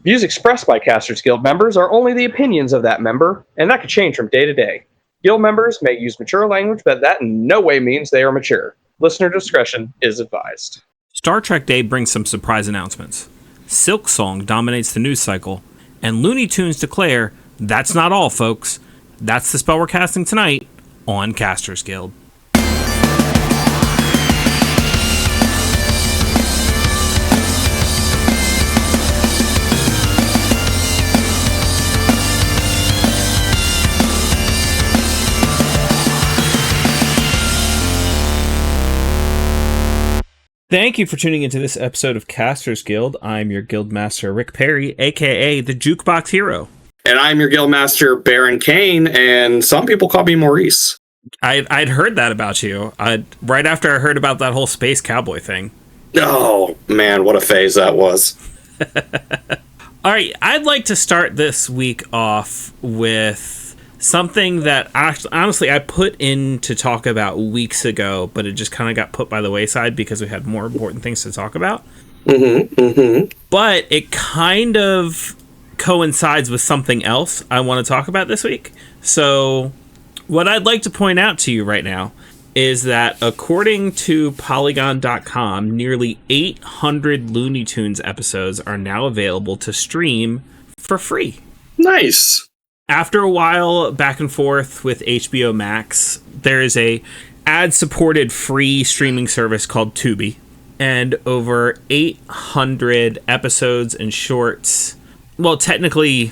Views expressed by Casters Guild members are only the opinions of that member, and that could change from day to day. Guild members may use mature language, but that in no way means they are mature. Listener discretion is advised. Star Trek Day brings some surprise announcements. Silk Song dominates the news cycle, and Looney Tunes declare, that's not all, folks. That's the spell we're casting tonight on Casters Guild. Thank you for tuning into this episode of Casters Guild. I'm your guild master, Rick Perry, aka the Jukebox Hero. And I'm your guild master, Baron Kane, and some people call me Maurice. I'd heard that about you. Right after I heard about that whole space cowboy thing. Oh, man, what a phase that was. All right, I'd like to start this week off with something that honestly I put in to talk about weeks ago, but it just kind of got put by the wayside because we had more important things to talk about. But it kind of coincides with something else I want to talk about this week. So what I'd like to point out to you right now is that according to Polygon.com, nearly 800 Looney Tunes episodes are now available to stream for free. Nice. After a while back and forth with HBO Max, there is a ad-supported free streaming service called Tubi, and over 800 episodes and shorts. Well, technically,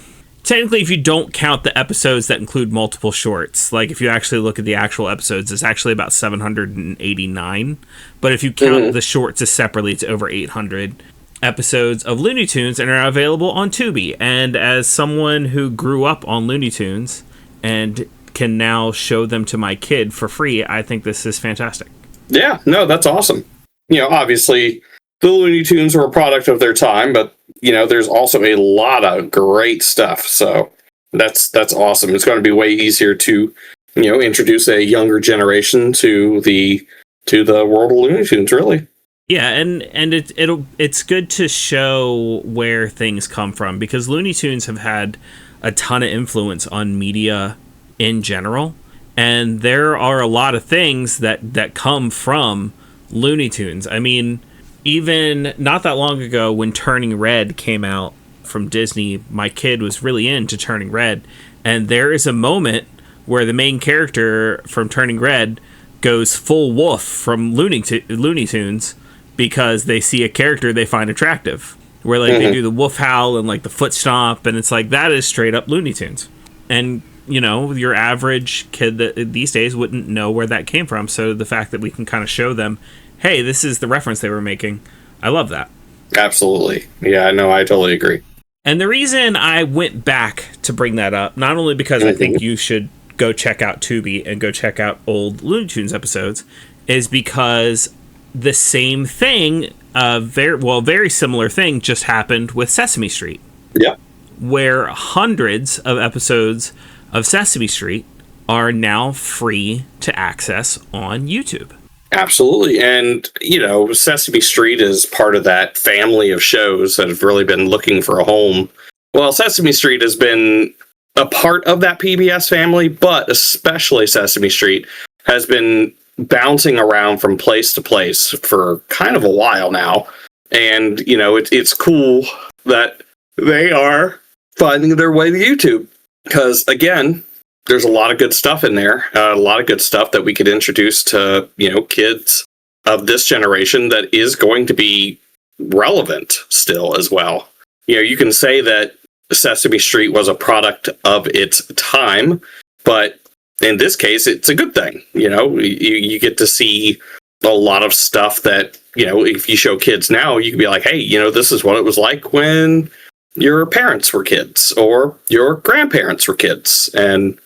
if you don't count the episodes that include multiple shorts, like if you actually look at the actual episodes, it's actually about 789. But if you count the shorts as separately, it's over 800 episodes of Looney Tunes and are available on Tubi. And as someone who grew up on Looney Tunes and can now show them to my kid for free, I think this is fantastic. Yeah, no, that's awesome. You know, obviously, the Looney Tunes were a product of their time, but, you know, there's also a lot of great stuff. So that's awesome. It's going to be way easier to, you know, introduce a younger generation to the world of Looney Tunes, really. Yeah, and it's good to show where things come from, because Looney Tunes have had a ton of influence on media in general, and there are a lot of things that come from Looney Tunes. I mean, even not that long ago when Turning Red came out from Disney, my kid was really into Turning Red, and there is a moment where the main character from Turning Red goes full wolf from Looney Tunes, because they see a character they find attractive, where like they do the wolf howl and like the foot stomp, and it's like, that is straight up Looney Tunes. And you know, your average kid these days wouldn't know where that came from. So the fact that we can kind of show them, hey, this is the reference they were making, I love that. Absolutely. Yeah, no, I totally agree. And the reason I went back to bring that up, not only because I think you should go check out Tubi and go check out old Looney Tunes episodes, is because the same thing, very similar thing just happened with Sesame Street. Yeah. Where hundreds of episodes of Sesame Street are now free to access on YouTube. Absolutely. And, you know, Sesame Street is part of that family of shows that have really been looking for a home. Well, Sesame Street has been a part of that PBS family, but especially Sesame Street has been bouncing around from place to place for kind of a while now. And, you know, it's cool that they are finding their way to YouTube. Because, again, there's a lot of good stuff in there. A lot of good stuff that we could introduce to, you know, kids of this generation that is going to be relevant still as well. You know, you can say that Sesame Street was a product of its time, but in this case, it's a good thing. You know, you get to see a lot of stuff that, you know, if you show kids now, you can be like, hey, you know, this is what it was like when your parents were kids or your grandparents were kids. And,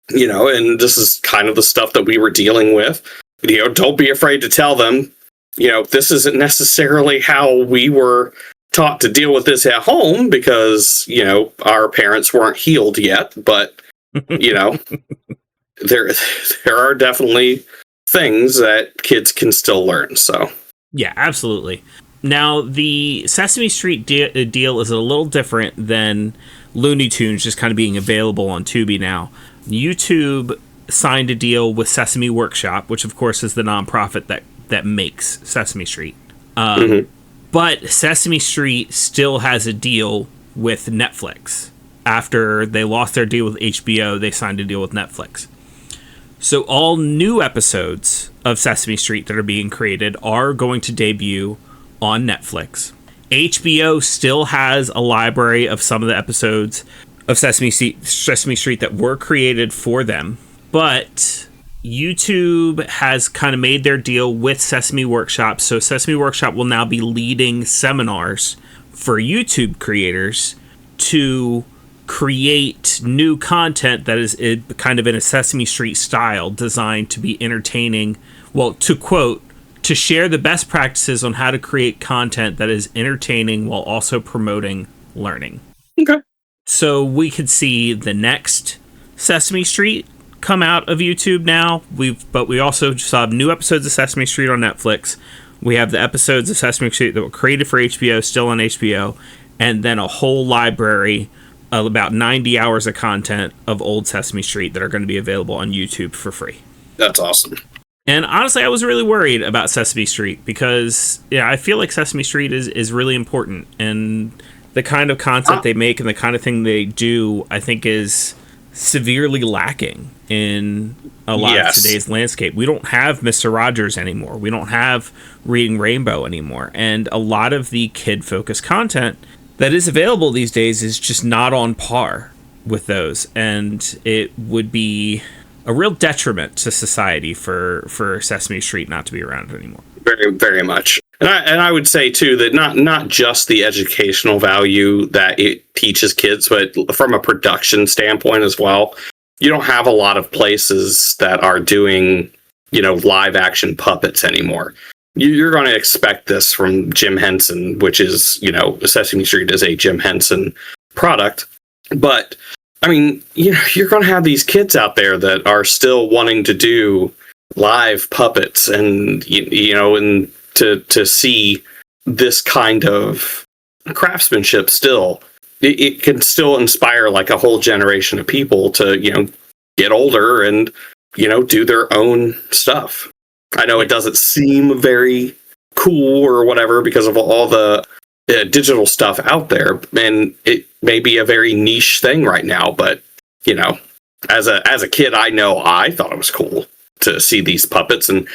you know, and this is kind of the stuff that we were dealing with. You know, don't be afraid to tell them, you know, this isn't necessarily how we were taught to deal with this at home, because, you know, our parents weren't healed yet. But, you know, there are definitely things that kids can still learn. So, yeah, absolutely. Now, the Sesame Street deal is a little different than Looney Tunes just kind of being available on Tubi now. YouTube signed a deal with Sesame Workshop, which of course is the nonprofit that makes Sesame Street. But Sesame Street still has a deal with Netflix. After they lost their deal with HBO, they signed a deal with Netflix. So all new episodes of Sesame Street that are being created are going to debut on Netflix. HBO still has a library of some of the episodes of Sesame Street that were created for them, but YouTube has kind of made their deal with Sesame Workshop, so Sesame Workshop will now be leading seminars for YouTube creators to create new content that is kind of in a Sesame Street style, designed to be entertaining. Well, to quote, to share the best practices on how to create content that is entertaining while also promoting learning. Okay. So we could see the next Sesame Street come out of YouTube now. But we also saw new episodes of Sesame Street on Netflix. We have the episodes of Sesame Street that were created for HBO still on HBO, and then a whole library of about 90 hours of content of old Sesame Street that are going to be available on YouTube for free. That's awesome. And honestly, I was really worried about Sesame Street because, I feel like Sesame Street is really important. And the kind of content they make and the kind of thing they do, I think, is severely lacking in a lot of today's landscape. We don't have Mr. Rogers anymore. We don't have Reading Rainbow anymore. And a lot of the kid-focused content that is available these days is just not on par with those. And it would be a real detriment to society for Sesame Street not to be around anymore. Very, very much. And I would say, too, that not just the educational value that it teaches kids, but from a production standpoint as well. You don't have a lot of places that are doing, live action puppets anymore. You're going to expect this from Jim Henson, which is, Sesame Street is a Jim Henson product. But I mean, you're going to have these kids out there that are still wanting to do live puppets, and and to see this kind of craftsmanship still, it can still inspire like a whole generation of people to get older and do their own stuff. I know it doesn't seem very cool or whatever because of all the digital stuff out there, and it may be a very niche thing right now, but as a kid, I thought it was cool to see these puppets, and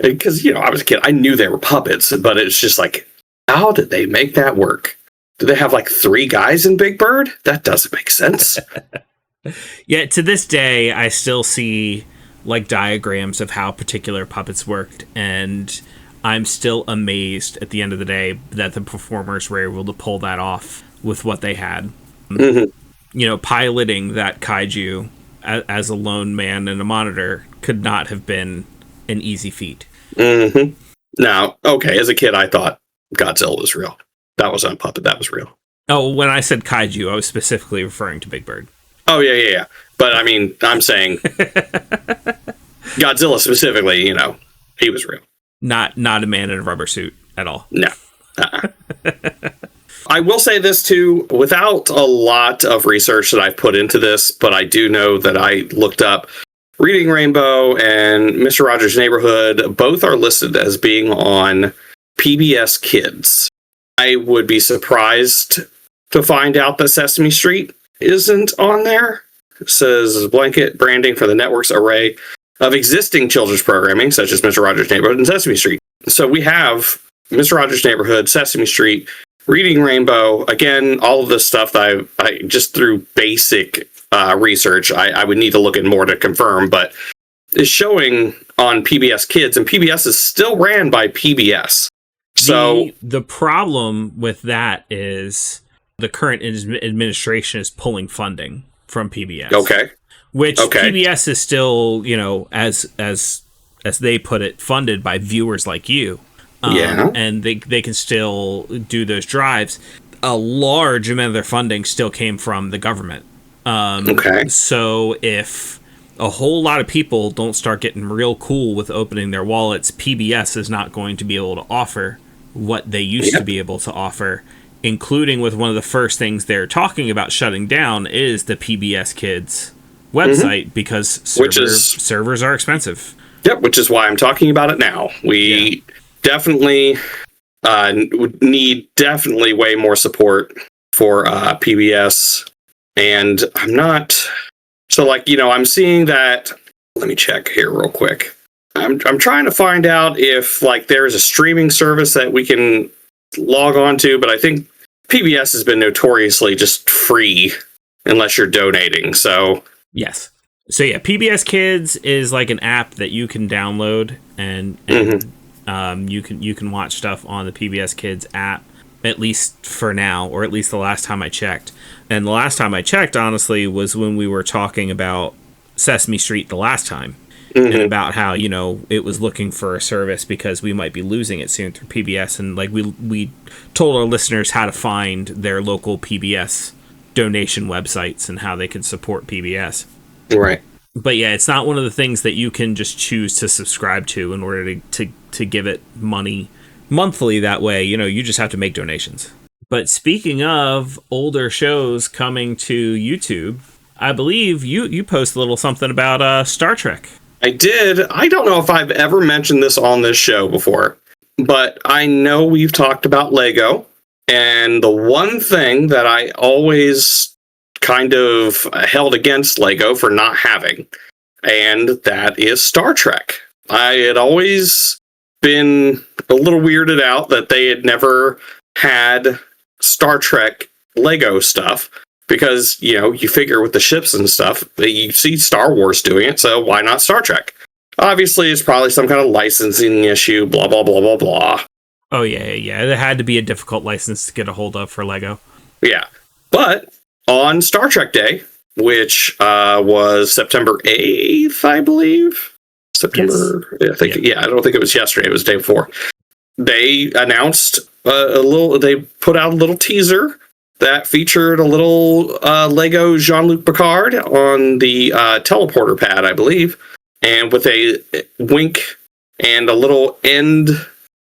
because I was a kid, I knew they were puppets, but it's just like, how did they make that work? Do they have like 3 guys in Big Bird? That doesn't make sense. Yeah, to this day, I still see like diagrams of how particular puppets worked, and I'm still amazed at the end of the day that the performers were able to pull that off with what they had. Mm-hmm. Piloting that kaiju as a lone man in a monitor could not have been an easy feat. Mm-hmm. Now, okay, as a kid, I thought Godzilla was real. That was on puppet. That was real. Oh, when I said kaiju, I was specifically referring to Big Bird. Oh, yeah. But I mean, I'm saying Godzilla specifically, he was real. Not a man in a rubber suit at all. No. I will say this too, without a lot of research that I've put into this, but I do know that I looked up Reading Rainbow and Mr. Rogers' Neighborhood. Both are listed as being on PBS Kids. I would be surprised to find out that Sesame Street isn't on there. It says blanket branding for the network's array of existing children's programming, such as Mr. Rogers' Neighborhood and Sesame Street. So we have Mr. Rogers' Neighborhood, Sesame Street, Reading Rainbow. Again, all of this stuff that I just through basic research, I would need to look at more to confirm, but is showing on PBS Kids, and PBS is still ran by PBS. So the problem with that is the current administration is pulling funding from PBS. Okay. Which PBS is still, as they put it, funded by viewers like you. And they can still do those drives. A large amount of their funding still came from the government. So if a whole lot of people don't start getting real cool with opening their wallets, PBS is not going to be able to offer what they used to be able to offer, including with one of the first things they're talking about shutting down is the PBS Kids website because servers are expensive. Yep, which is why I'm talking about it now. We definitely would need way more support for PBS, and I'm not so I'm seeing that. Let me check here real quick. I'm trying to find out if there's a streaming service that we can log on to, but I think PBS has been notoriously just free unless you're donating. So yes. So yeah, PBS Kids is like an app that you can download and you can watch stuff on the PBS Kids app, at least for now, or at least the last time I checked. And the last time I checked, honestly, was when we were talking about Sesame Street the last time. And about how, it was looking for a service because we might be losing it soon through PBS. And we told our listeners how to find their local PBS donation websites and how they can support PBS. Right. But yeah, it's not one of the things that you can just choose to subscribe to in order to give it money monthly that way. You just have to make donations. But speaking of older shows coming to YouTube, I believe you post a little something about Star Trek. I did. I don't know if I've ever mentioned this on this show before, but I know we've talked about Lego, and the one thing that I always kind of held against Lego for not having, and that is Star Trek. I had always been a little weirded out that they had never had Star Trek Lego stuff. Because, you figure with the ships and stuff, you see Star Wars doing it, so why not Star Trek? Obviously, it's probably some kind of licensing issue, blah, blah, blah, blah, blah. Oh, yeah. It had to be a difficult license to get a hold of for Lego. Yeah. But on Star Trek Day, which was September 8th, I believe. September, yes. I don't think it was yesterday, it was the day before. They announced they put out a little teaser that featured a little Lego Jean-Luc Picard on the teleporter pad, I believe, and with a wink and a little end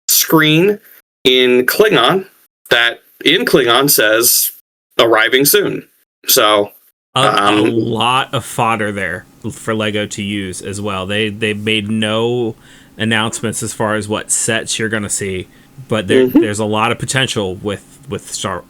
screen in Klingon that in Klingon says arriving soon. So a lot of fodder there for Lego to use as well. They made no announcements as far as what sets you're going to see, but there's a lot of potential with Star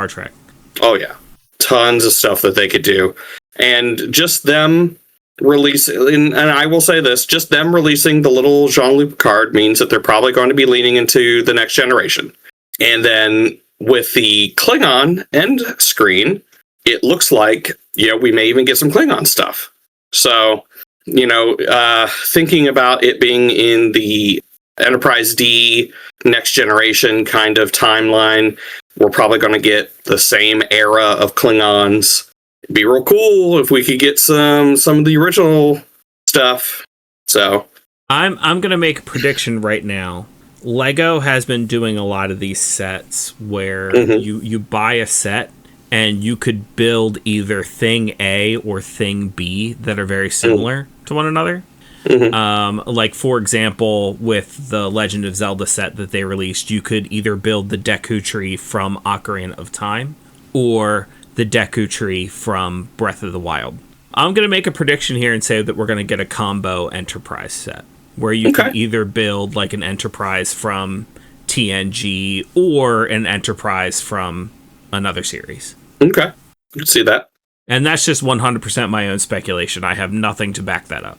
Trek. Oh yeah, tons of stuff that they could do, and just them releasing. And I will say this: just them releasing the little Jean-Luc Picard means that they're probably going to be leaning into the next generation. And then with the Klingon end screen, it looks like we may even get some Klingon stuff. So thinking about it being in the Enterprise D next generation kind of timeline, we're probably going to get the same era of Klingons. It'd be real cool if we could get some of the original stuff. So I'm going to make a prediction right now. Lego has been doing a lot of these sets where you buy a set and you could build either thing A or thing B that are very similar to one another. Like, for example, with the Legend of Zelda set that they released, you could either build the Deku Tree from Ocarina of Time or the Deku Tree from Breath of the Wild. I'm going to make a prediction here and say that we're going to get a combo Enterprise set where you can either build like an Enterprise from TNG or an Enterprise from another series. Okay, you can see that. And that's just 100% my own speculation. I have nothing to back that up.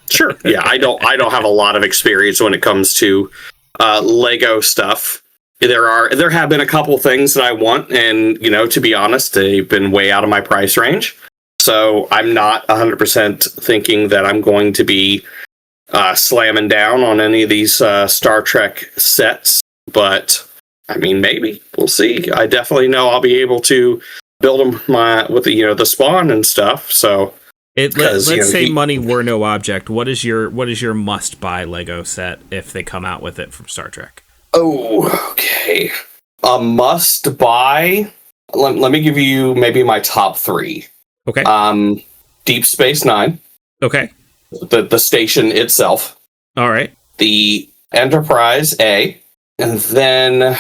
Sure. Yeah, I don't have a lot of experience when it comes to Lego stuff. There have been a couple things that I want, and to be honest, they've been way out of my price range. So I'm not 100% thinking that I'm going to be slamming down on any of these Star Trek sets. But I mean, maybe we'll see. I definitely know I'll be able to build them with the spawn and stuff. So. Let's say money were no object. What is your must buy Lego set if they come out with it from Star Trek? Oh, okay. A must buy. Let me give you maybe my top 3. Okay. Deep Space Nine. Okay. The station itself. All right. The Enterprise A, And then,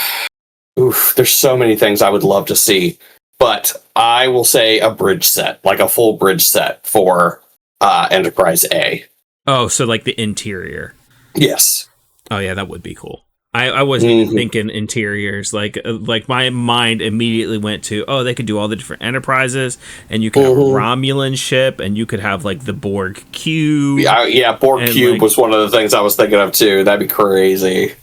there's so many things I would love to see. But I will say a bridge set, like a full bridge set for Enterprise A. Oh, so like the interior. Yes. Oh yeah, that would be cool. I wasn't even thinking interiors. Like my mind immediately went to, they could do all the different Enterprises, and you could have a Romulan ship, and you could have like the Borg cube. Yeah, Borg cube was one of the things I was thinking of too. That'd be crazy.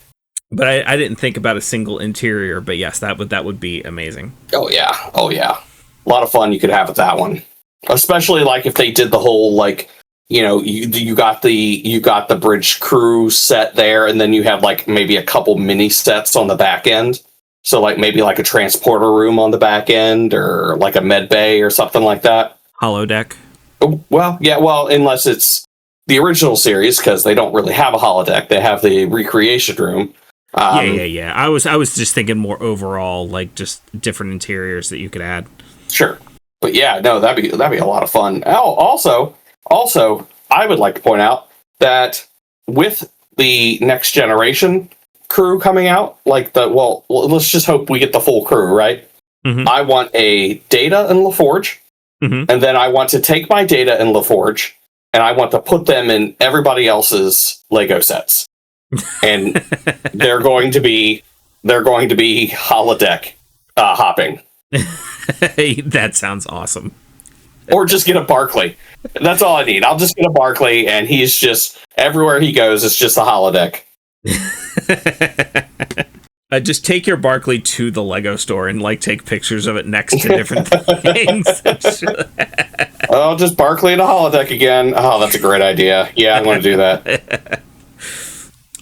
But I didn't think about a single interior. But yes, that would be amazing. Oh yeah. A lot of fun you could have with that one, especially like if they did the whole like. You got the bridge crew set there, and then you have like maybe a couple mini sets on the back end. So like maybe like a transporter room on the back end, or like a med bay or something like that. Holodeck. Well, unless it's the original series, because they don't really have a holodeck. They have the recreation room. Yeah. I was just thinking more overall, like just different interiors that you could add. Sure, but yeah, no, that'd be a lot of fun. Also, I would like to point out that with the Next Generation crew coming out, let's just hope we get the full crew, right? Mm-hmm. I want a Data and LaForge, and then I want to take my Data and LaForge, and I want to put them in everybody else's Lego sets, and they're going to be holodeck hopping. That sounds awesome. Or just get a Barclay. That's all I need. I'll just get a Barclay, and he's just everywhere he goes. It's just a holodeck. Just take your Barclay to the Lego store and like take pictures of it next to different things. Just Barclay and a holodeck again. Oh, that's a great idea. Yeah, I'm going to do that.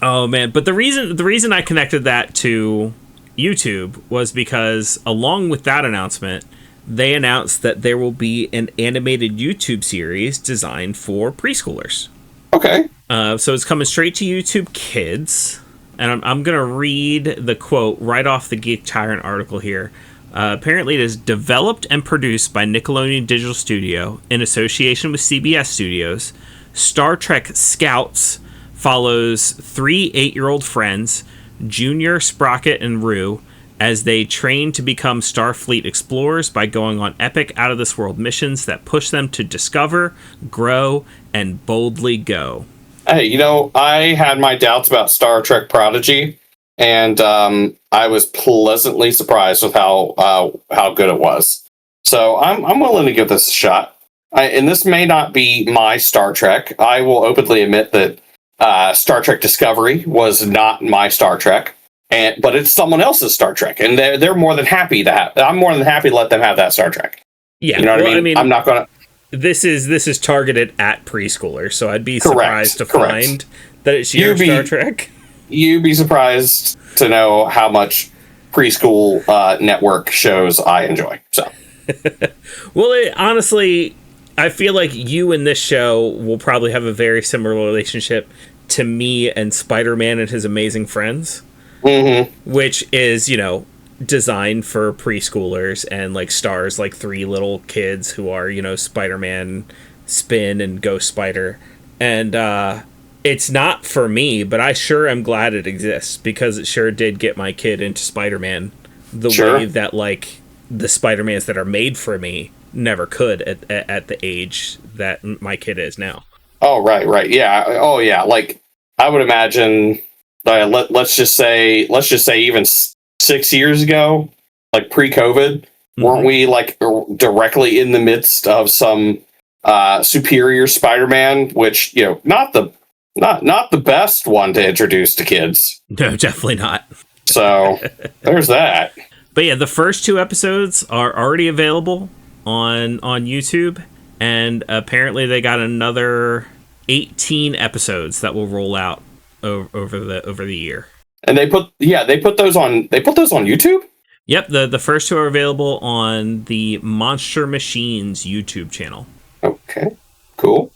Oh man, but the reason I connected that to YouTube was because along with that announcement, they announced that there will be an animated YouTube series designed for preschoolers. Okay. So it's coming straight to YouTube Kids. And I'm going to read the quote right off the Geek Tyrant article here. Apparently it is developed and produced by Nickelodeon Digital Studio in association with CBS Studios. Star Trek Scouts follows 3 8-year-old friends, Junior, Sprocket, and Rue, as they train to become Starfleet explorers by going on epic out-of-this-world missions that push them to discover, grow, and boldly go. Hey, I had my doubts about Star Trek Prodigy, and I was pleasantly surprised with how good it was. So I'm willing to give this a shot. And this may not be my Star Trek. I will openly admit that Star Trek Discovery was not my Star Trek. But it's someone else's Star Trek, and they're more than happy to have. I'm more than happy to let them have that Star Trek. Yeah, you know what I mean. I'm not gonna. This is targeted at preschoolers, so I'd be surprised to find that it's your Star Trek. You'd be surprised to know how much preschool network shows I enjoy. So, well, honestly, I feel like you and this show will probably have a very similar relationship to me and Spider-Man and His Amazing Friends. Mm-hmm. Which is, designed for preschoolers and like stars like 3 little kids who are, Spider-Man, Spin, and Ghost Spider. And it's not for me, but I sure am glad it exists because it sure did get my kid into Spider-Man the way that like the Spider-Mans that are made for me never could at the age that my kid is now. Oh, right. Yeah. Oh, yeah. Like, I would imagine... let's just say even 6 years ago, like pre-COVID, weren't we like directly in the midst of some superior Spider-Man, which not the best one to introduce to kids. No, definitely not. So there's that. But yeah, the first 2 episodes are already available on YouTube, and apparently they got another 18 episodes that will roll out over the year. And they put those on YouTube? Yep, the first 2 are available on the Monster Machines YouTube channel. Okay. Cool.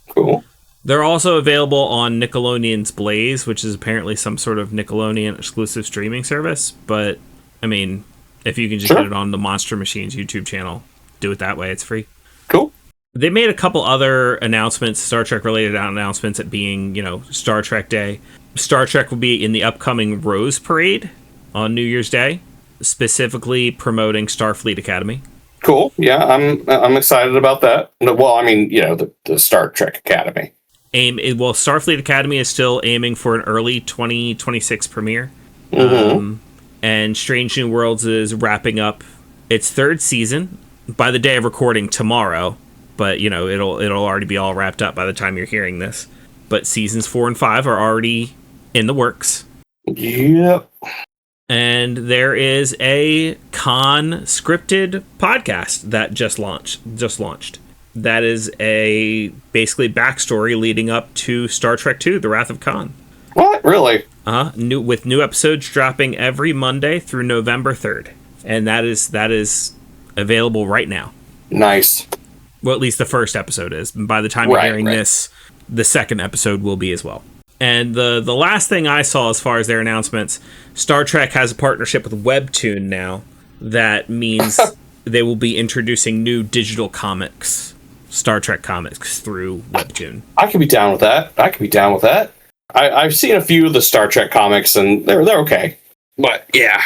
They're also available on Nickelodeon's Blaze, which is apparently some sort of Nickelodeon exclusive streaming service, but I mean, if you can just get it on the Monster Machines YouTube channel, do it that way, it's free. Cool. They made a couple other announcements, Star Trek related announcements, at being, Star Trek Day. Star Trek will be in the upcoming Rose Parade, on New Year's Day, specifically promoting Starfleet Academy. Cool. Yeah, I'm excited about that. Well, I mean, the Star Trek Academy. Starfleet Academy is still aiming for an early 2026 premiere. Mm-hmm. And Strange New Worlds is wrapping up its third season by the day of recording tomorrow. But, it'll already be all wrapped up by the time you're hearing this. But seasons 4 and 5 are already in the works. Yep. And there is a con scripted podcast that just launched. That is a basically backstory leading up to Star Trek II, The Wrath of Khan. What? Really? With new episodes dropping every Monday through November 3rd. And that is available right now. Nice. Well, at least the first episode is. And by the time you're hearing this, the second episode will be as well. And the last thing I saw as far as their announcements, Star Trek has a partnership with Webtoon now. That means they will be introducing new digital comics, Star Trek comics, through Webtoon. I could be down with that. I've seen a few of the Star Trek comics, and they're okay. But, yeah,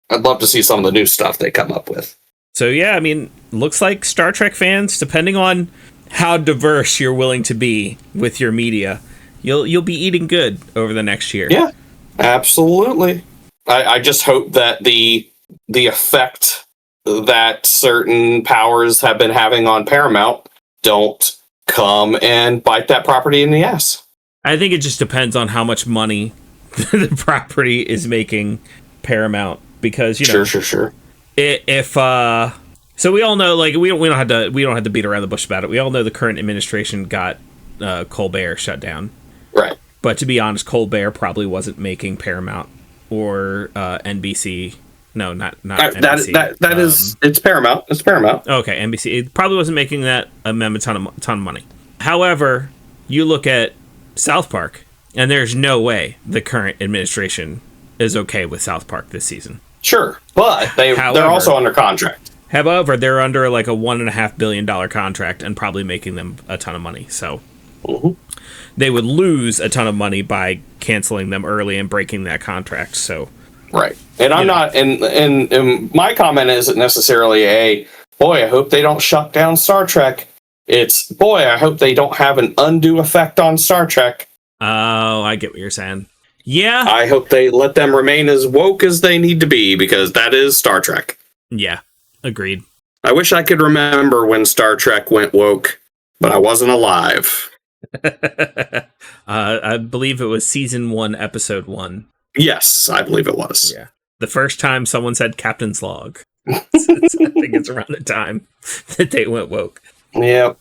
I'd love to see some of the new stuff they come up with. So, yeah, I mean, looks like Star Trek fans, depending on how diverse you're willing to be with your media, you'll be eating good over the next year. Yeah, absolutely. I just hope that the effect that certain powers have been having on Paramount don't come and bite that property in the ass. I think it just depends on how much money the property is making Paramount, because Sure. So we all know, like, we don't have to beat around the bush about it. We all know the current administration got Colbert shut down. Right. But to be honest, Colbert probably wasn't making Paramount or NBC. No, not NBC. That is it's Paramount. It's Paramount. Okay, NBC. It probably wasn't making that amendment ton of money. However, you look at South Park, and there's no way the current administration is okay with South Park this season. Sure, but they're also under contract. However, they're under like a $1.5 billion contract and probably making them a ton of money. So they would lose a ton of money by canceling them early and breaking that contract. So right, and I'm not, and my comment isn't necessarily boy, I hope they don't shut down Star Trek. It's, boy, I hope they don't have an undue effect on Star Trek. Oh, I get what you're saying. Yeah. I hope they let them remain as woke as they need to be, because that is Star Trek. Yeah, agreed. I wish I could remember when Star Trek went woke, but I wasn't alive. I believe it was season 1, episode 1. Yes, I believe it was. Yeah. The first time someone said Captain's Log. I think it's around the time that they went woke. Yep.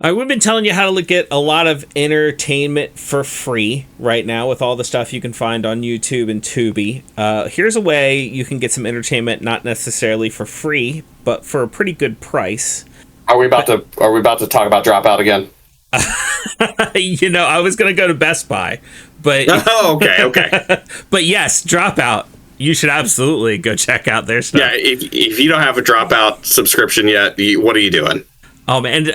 We've been telling you how to get a lot of entertainment for free right now with all the stuff you can find on YouTube and Tubi. Here's a way you can get some entertainment, not necessarily for free, but for a pretty good price. Are we about to talk about Dropout again? I was going to go to Best Buy, but okay. But yes, Dropout. You should absolutely go check out their stuff. Yeah, if you don't have a Dropout subscription yet, what are you doing? Oh, man.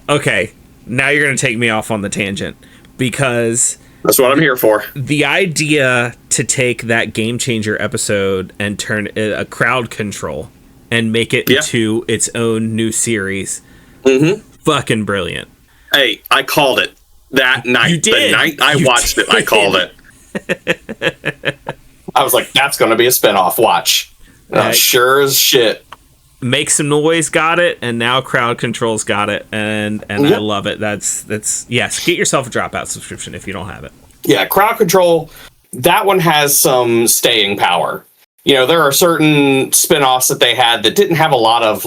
Okay. Now you're going to take me off on the tangent, because that's what I'm here for. The idea to take that Game Changer episode and turn it a crowd control and make it into its own new series. Mm-hmm. Fucking brilliant. Hey, I called it that night. You did. The night I watched it, I called it. I was like, that's going to be a spinoff. Watch. Sure as shit. Make Some Noise got it, and now Crowd Control's got it, and I love it. That's yes. Get yourself a Dropout subscription if you don't have it. Yeah, Crowd Control, that one has some staying power. There are certain spinoffs that they had that didn't have a lot of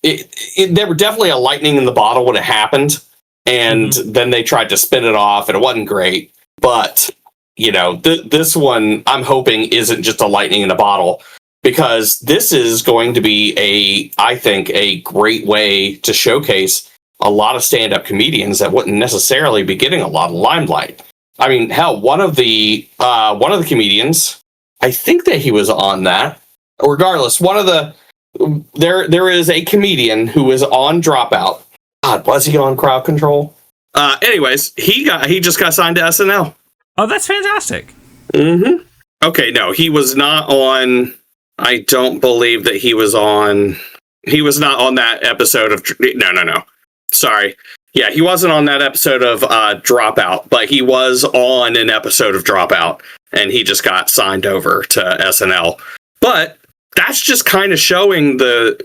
they were definitely a lightning in the bottle when it happened, and then they tried to spin it off, and it wasn't great. But this one, I'm hoping, isn't just a lightning in a bottle. Because this is going to be I think, a great way to showcase a lot of stand-up comedians that wouldn't necessarily be getting a lot of limelight. I mean, hell, one of the comedians, I think that he was on that. Regardless, there is a comedian who is on Dropout. God, was he on Crowd Control? Anyways, he just got signed to SNL. Oh, that's fantastic. Mm-hmm. Okay, no, he was not on. I don't believe that he was on. He was not on that episode of. No. Sorry. Yeah, he wasn't on that episode of Dropout, but he was on an episode of Dropout, and he just got signed over to SNL. But that's just kind of showing the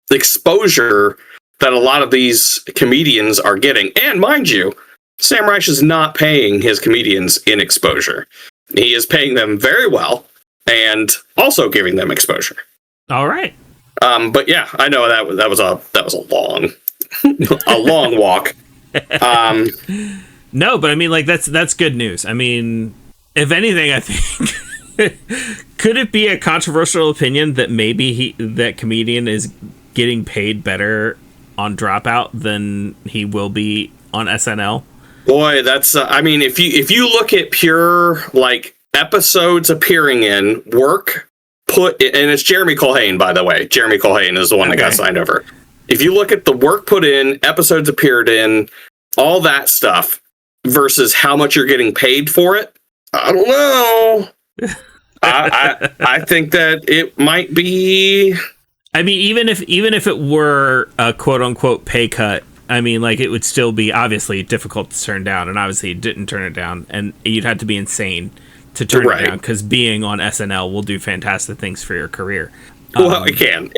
exposure that a lot of these comedians are getting. And mind you, Sam Reich is not paying his comedians in exposure. He is paying them very well and also giving them exposure. All right. But yeah, I know that was a long a long walk. No, but I mean, like that's good news. I mean, if anything, I think could it be a controversial opinion that maybe that comedian is getting paid better on Dropout than he will be on SNL? Boy, that's I mean, if you look at pure like episodes appearing in work put, and it's Jeremy Colhane, by the way. Jeremy Colhane is the one that got signed over. If you look at the work put in, episodes appeared in, all that stuff versus how much you're getting paid for it, I don't know. I think that it might be. I mean, even if it were a quote unquote pay cut, I mean, like it would still be obviously difficult to turn down, and obviously it didn't turn it down, and you'd have to be insane to turn it down because being on SNL will do fantastic things for your career. Well, it can.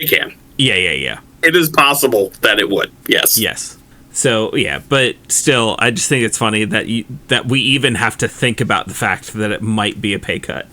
Yeah. It is possible that it would. Yes. So yeah, but still, I just think it's funny that we even have to think about the fact that it might be a pay cut.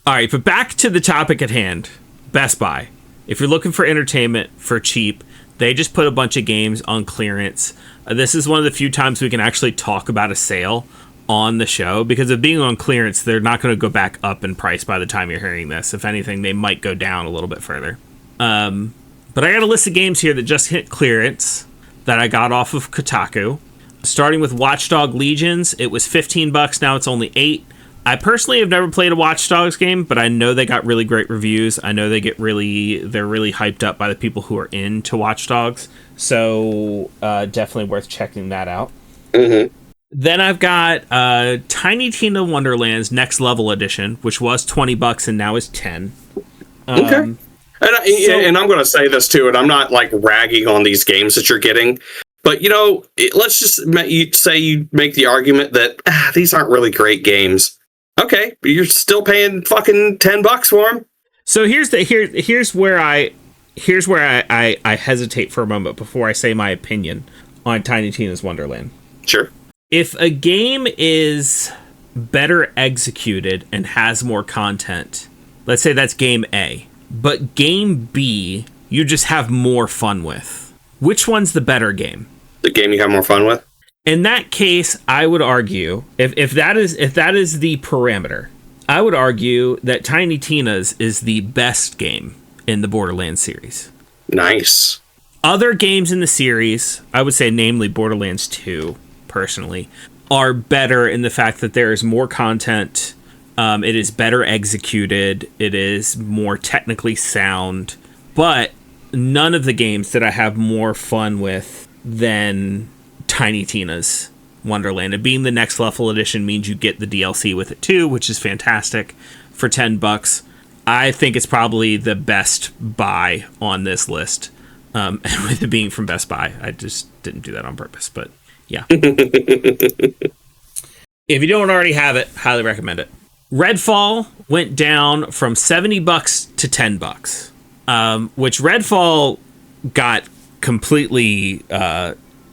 All right, but back to the topic at hand. Best Buy. If you're looking for entertainment for cheap, they just put a bunch of games on clearance. This is one of the few times we can actually talk about a sale on the show, because of being on clearance, they're not going to go back up in price by the time you're hearing this. If anything, they might go down a little bit further. But I got a list of games here that just hit clearance that I got off of Kotaku. Starting with Watch Dogs Legions, it was $15. Now it's only $8. I personally have never played a Watch Dogs game, but I know they got really great reviews. I know they're really hyped up by the people who are into Watch Dogs. So definitely worth checking that out. Mm-hmm. Then I've got Tiny Tina Wonderland's Next Level Edition, which was $20 and now is $10. Okay. And I'm going to say this too, and I'm not like ragging on these games that you're getting, but let's just say you make the argument that these aren't really great games. Okay, but you're still paying fucking $10 for them. So here's where I hesitate for a moment before I say my opinion on Tiny Tina's Wonderland. Sure. If a game is better executed and has more content, let's say that's game A, but game B you just have more fun with, which one's the better game? The game you have more fun with? In that case, I would argue, if that is the parameter, I would argue that Tiny Tina's is the best game in the Borderlands series. Nice. Other games in the series, I would say namely Borderlands 2, personally, are better in the fact that there is more content, it is better executed, it is more technically sound, but none of the games that I have more fun with than Tiny Tina's Wonderland. And being the Next Level Edition means you get the DLC with it too, which is fantastic for $10. I think it's probably the best buy on this list. And with it being from Best Buy, I just didn't do that on purpose, but yeah. If you don't already have it, highly recommend it. Redfall went down from $70 to $10, which Redfall got completely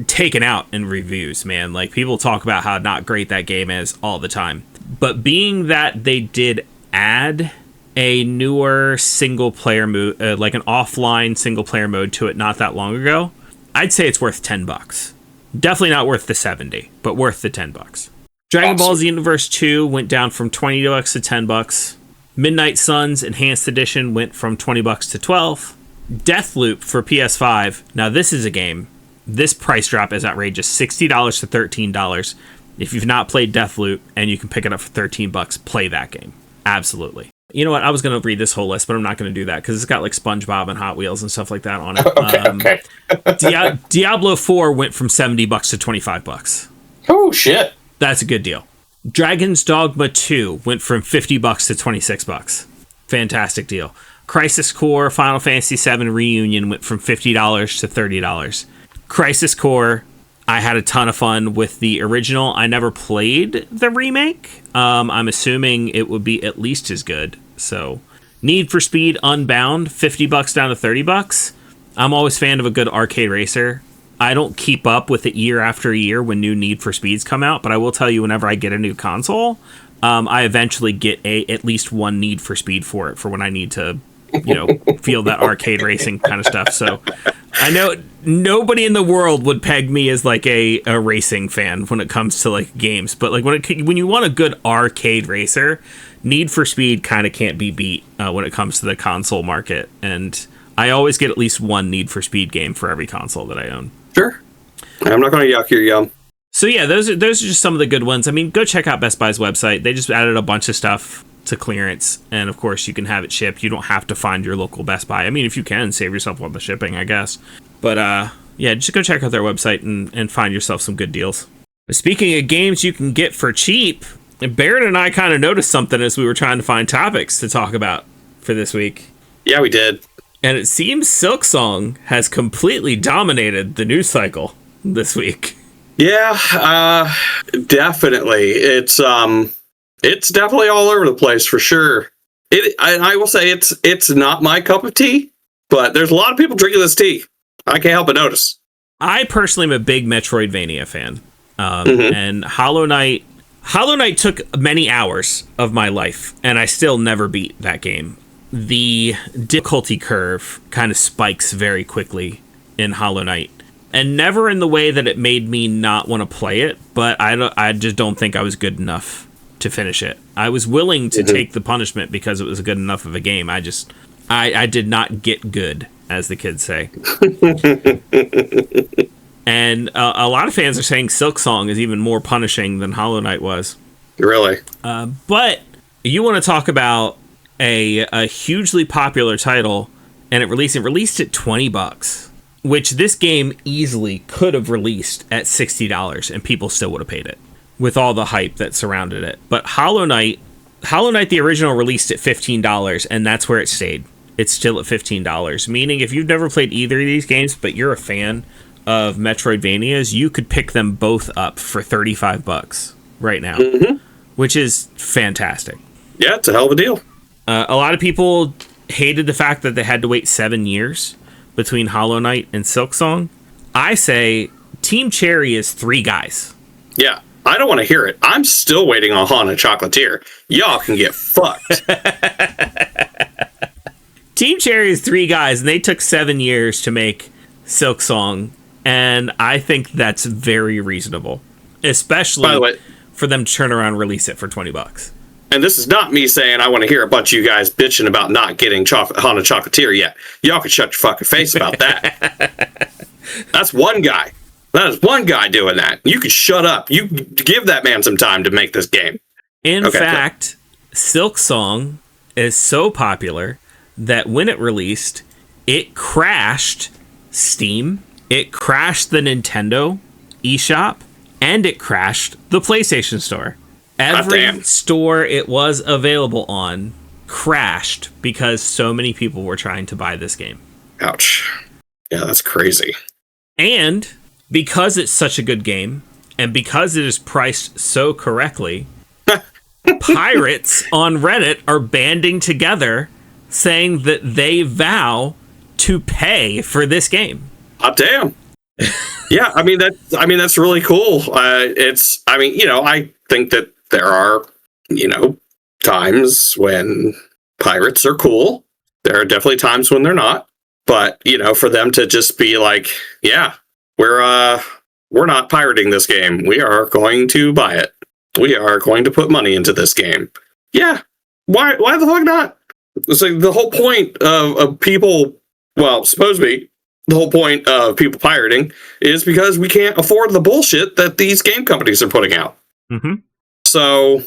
taken out in reviews, man. Like, people talk about how not great that game is all the time. But being that they did add a newer single player mode, like an offline single player mode to it not that long ago, I'd say it's worth $10. Definitely not worth the 70, but worth the $10. Dragon Ball Xenoverse 2 went down from $20 to $10. Midnight Suns Enhanced Edition went from $20 to $12. Deathloop for PS5. Now this is a game. This price drop is outrageous. $60 to $13. If you've not played Deathloop and you can pick it up for $13, play that game. Absolutely. You know what? I was going to read this whole list, but I'm not going to do that because it's got like SpongeBob and Hot Wheels and stuff like that on it. Okay. Diablo 4 went from $70 to $25. Oh, shit. That's a good deal. Dragon's Dogma 2 went from $50 to $26. Fantastic deal. Crisis Core Final Fantasy VII Reunion went from $50 to $30. Crisis Core, I had a ton of fun with the original. I never played the remake. I'm assuming it would be at least as good. So, Need for Speed Unbound, $50 down to $30. I'm always a fan of a good arcade racer. I don't keep up with it year after year when new Need for Speeds come out, but I will tell you, whenever I get a new console, I eventually get at least one Need for Speed for it, for when I need to, feel that arcade racing kind of stuff. So I know nobody in the world would peg me as like a racing fan when it comes to like games, but like when you want a good arcade racer, Need for Speed kind of can't be beat when it comes to the console market. And I always get at least one Need for Speed game for every console that I own. Sure. I'm not going to yuck your yum. So yeah, those are just some of the good ones. I mean, go check out Best Buy's website. They just added a bunch of stuff to clearance, and of course you can have it shipped. You don't have to find your local Best Buy. I mean, if you can, save yourself on the shipping, I guess. But yeah, just go check out their website and find yourself some good deals. Speaking of games you can get for cheap, Barrett and I kind of noticed something as we were trying to find topics to talk about for this week. Yeah, we did. And it seems Silksong has completely dominated the news cycle this week. Yeah, definitely. It's definitely all over the place for sure. I will say it's not my cup of tea, but there's a lot of people drinking this tea. I can't help but notice. I personally am a big Metroidvania fan, and Hollow Knight took many hours of my life, and I still never beat that game. The difficulty curve kind of spikes very quickly in Hollow Knight, and never in the way that it made me not want to play it, but I just don't think I was good enough to finish it. I was willing to take the punishment because it was good enough of a game. I did not get good, as the kids say. And a lot of fans are saying Silksong is even more punishing than Hollow Knight was. Really? But you want to talk about a hugely popular title, and it released at $20, which this game easily could have released at $60, and people still would have paid it with all the hype that surrounded it. But Hollow Knight, the original, released at $15, and that's where it stayed. It's still at $15, meaning if you've never played either of these games, but you're a fan of Metroidvanias, you could pick them both up for $35 right now, which is fantastic. Yeah, it's a hell of a deal. A lot of people hated the fact that they had to wait 7 years between Hollow Knight and Silksong. I say Team Cherry is 3 guys. Yeah, I don't want to hear it. I'm still waiting on Hana Chocolatier. Y'all can get fucked. Team Cherry is 3 guys, and they took 7 years to make Silksong, and I think that's very reasonable, especially By the way, for them to turn around and release it for $20. and this is not me saying I want to hear a bunch of you guys bitching about not getting Hana Chocolatier yet. Y'all can shut your fucking face about that. That's one guy. That is one guy doing that. You can shut up. You give that man some time to make this game. In fact, Silksong is so popular that when it released, it crashed Steam, it crashed the Nintendo eShop, and it crashed the PlayStation Store. Every store it was available on crashed because so many people were trying to buy this game. Ouch. Yeah, that's crazy. And because it's such a good game, and because it is priced so correctly, pirates on Reddit are banding together saying that they vow to pay for this game. Hot damn. Yeah, I mean that's really cool. I think that there are, times when pirates are cool. There are definitely times when they're not. But, for them to just be like, yeah, we're not pirating this game. We are going to buy it. We are going to put money into this game. Yeah. Why the fuck not? It's like the whole point of people, well, supposedly the whole point of people pirating is because we can't afford the bullshit that these game companies are putting out. Mm-hmm. So,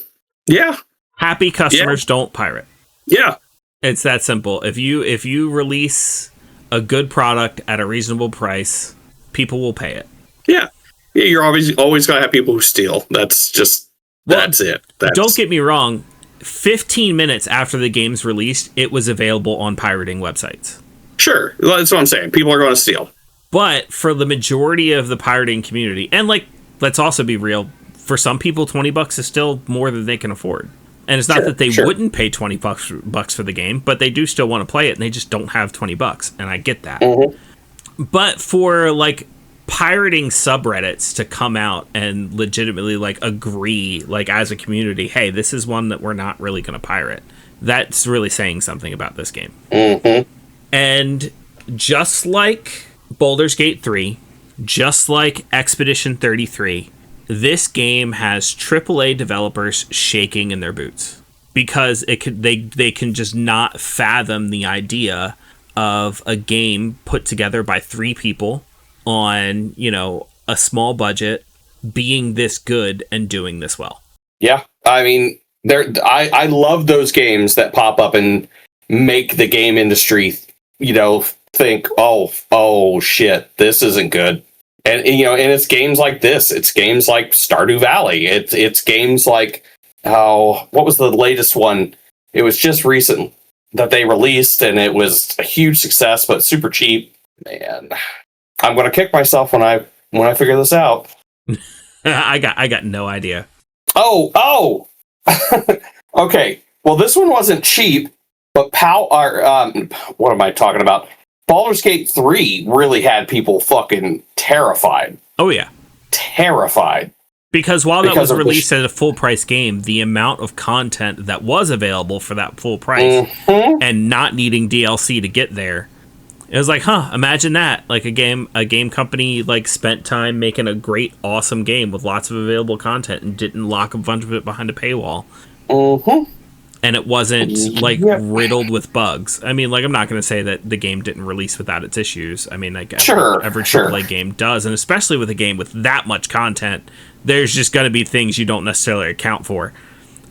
yeah. Happy customers don't pirate. Yeah. It's that simple. If you release a good product at a reasonable price, people will pay it. Yeah. You're always going to have people who steal. That's just That's it. Don't get me wrong. 15 minutes after the game's released, it was available on pirating websites. Sure. That's what I'm saying. People are going to steal. But for the majority of the pirating community, and like, let's also be real, for some people, $20 is still more than they can afford. And it's not that they wouldn't pay $20 for the game, but they do still want to play it, and they just don't have $20, and I get that. Mm-hmm. But for like pirating subreddits to come out and legitimately like agree, like as a community, hey, this is one that we're not really going to pirate, that's really saying something about this game. Mm-hmm. And just like Baldur's Gate 3, just like Expedition 33, this game has AAA developers shaking in their boots because they can just not fathom the idea of a game put together by 3 people on, you know, a small budget being this good and doing this well. Yeah, I mean, I love those games that pop up and make the game industry, you know, think, oh shit, this isn't good. And you know, and it's games like this. It's games like Stardew Valley. It's games like what was the latest one? It was just recent that they released, and it was a huge success, but super cheap. Man, I'm gonna kick myself when I figure this out. I got no idea. Oh, okay. Well, this one wasn't cheap, but what am I talking about? Baldur's Gate 3 really had people fucking terrified. Oh, yeah. Terrified. Because while that was released as a full-price game, the amount of content that was available for that full price and not needing DLC to get there, it was like, imagine that. Like a game company like spent time making a great, awesome game with lots of available content and didn't lock a bunch of it behind a paywall. Mm-hmm. And it wasn't like riddled with bugs. I mean, like, I'm not going to say that the game didn't release without its issues. I mean, like every AAA game does, and especially with a game with that much content, there's just going to be things you don't necessarily account for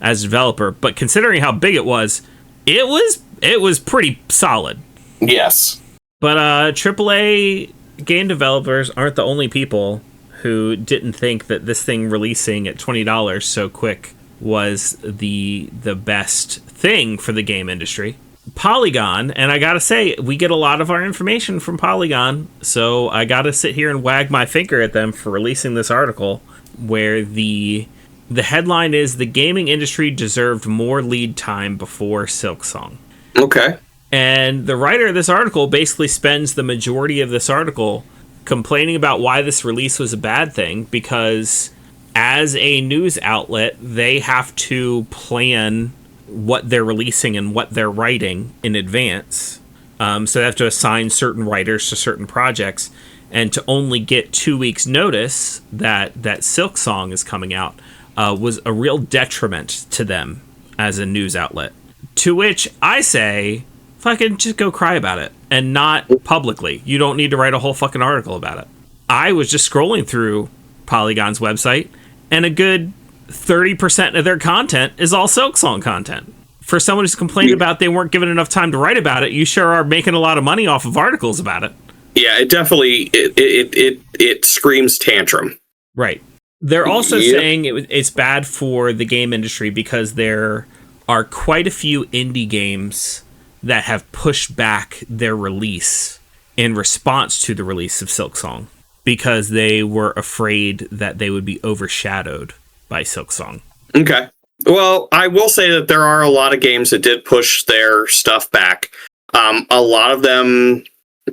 as a developer. But considering how big it was pretty solid. Yes. But AAA game developers aren't the only people who didn't think that this thing releasing at $20 so quick was the best thing for the game industry. Polygon, and I gotta say, we get a lot of our information from Polygon, so I gotta sit here and wag my finger at them for releasing this article, where the headline is, "The gaming industry deserved more lead time before Silksong." Okay. And the writer of this article basically spends the majority of this article complaining about why this release was a bad thing, because as a news outlet, they have to plan what they're releasing and what they're writing in advance. So they have to assign certain writers to certain projects, and to only get 2 weeks notice that Silksong is coming out was a real detriment to them as a news outlet. To which I say, fucking just go cry about it, and not publicly. You don't need to write a whole fucking article about it. I was just scrolling through Polygon's website, and a good 30% of their content is all Silksong content. For someone who's complaining about they weren't given enough time to write about it, you sure are making a lot of money off of articles about it. Yeah, it definitely it screams tantrum. Right. They're also saying it's bad for the game industry because there are quite a few indie games that have pushed back their release in response to the release of Silksong, because they were afraid that they would be overshadowed by Silksong. Okay. Well, I will say that there are a lot of games that did push their stuff back. A lot of them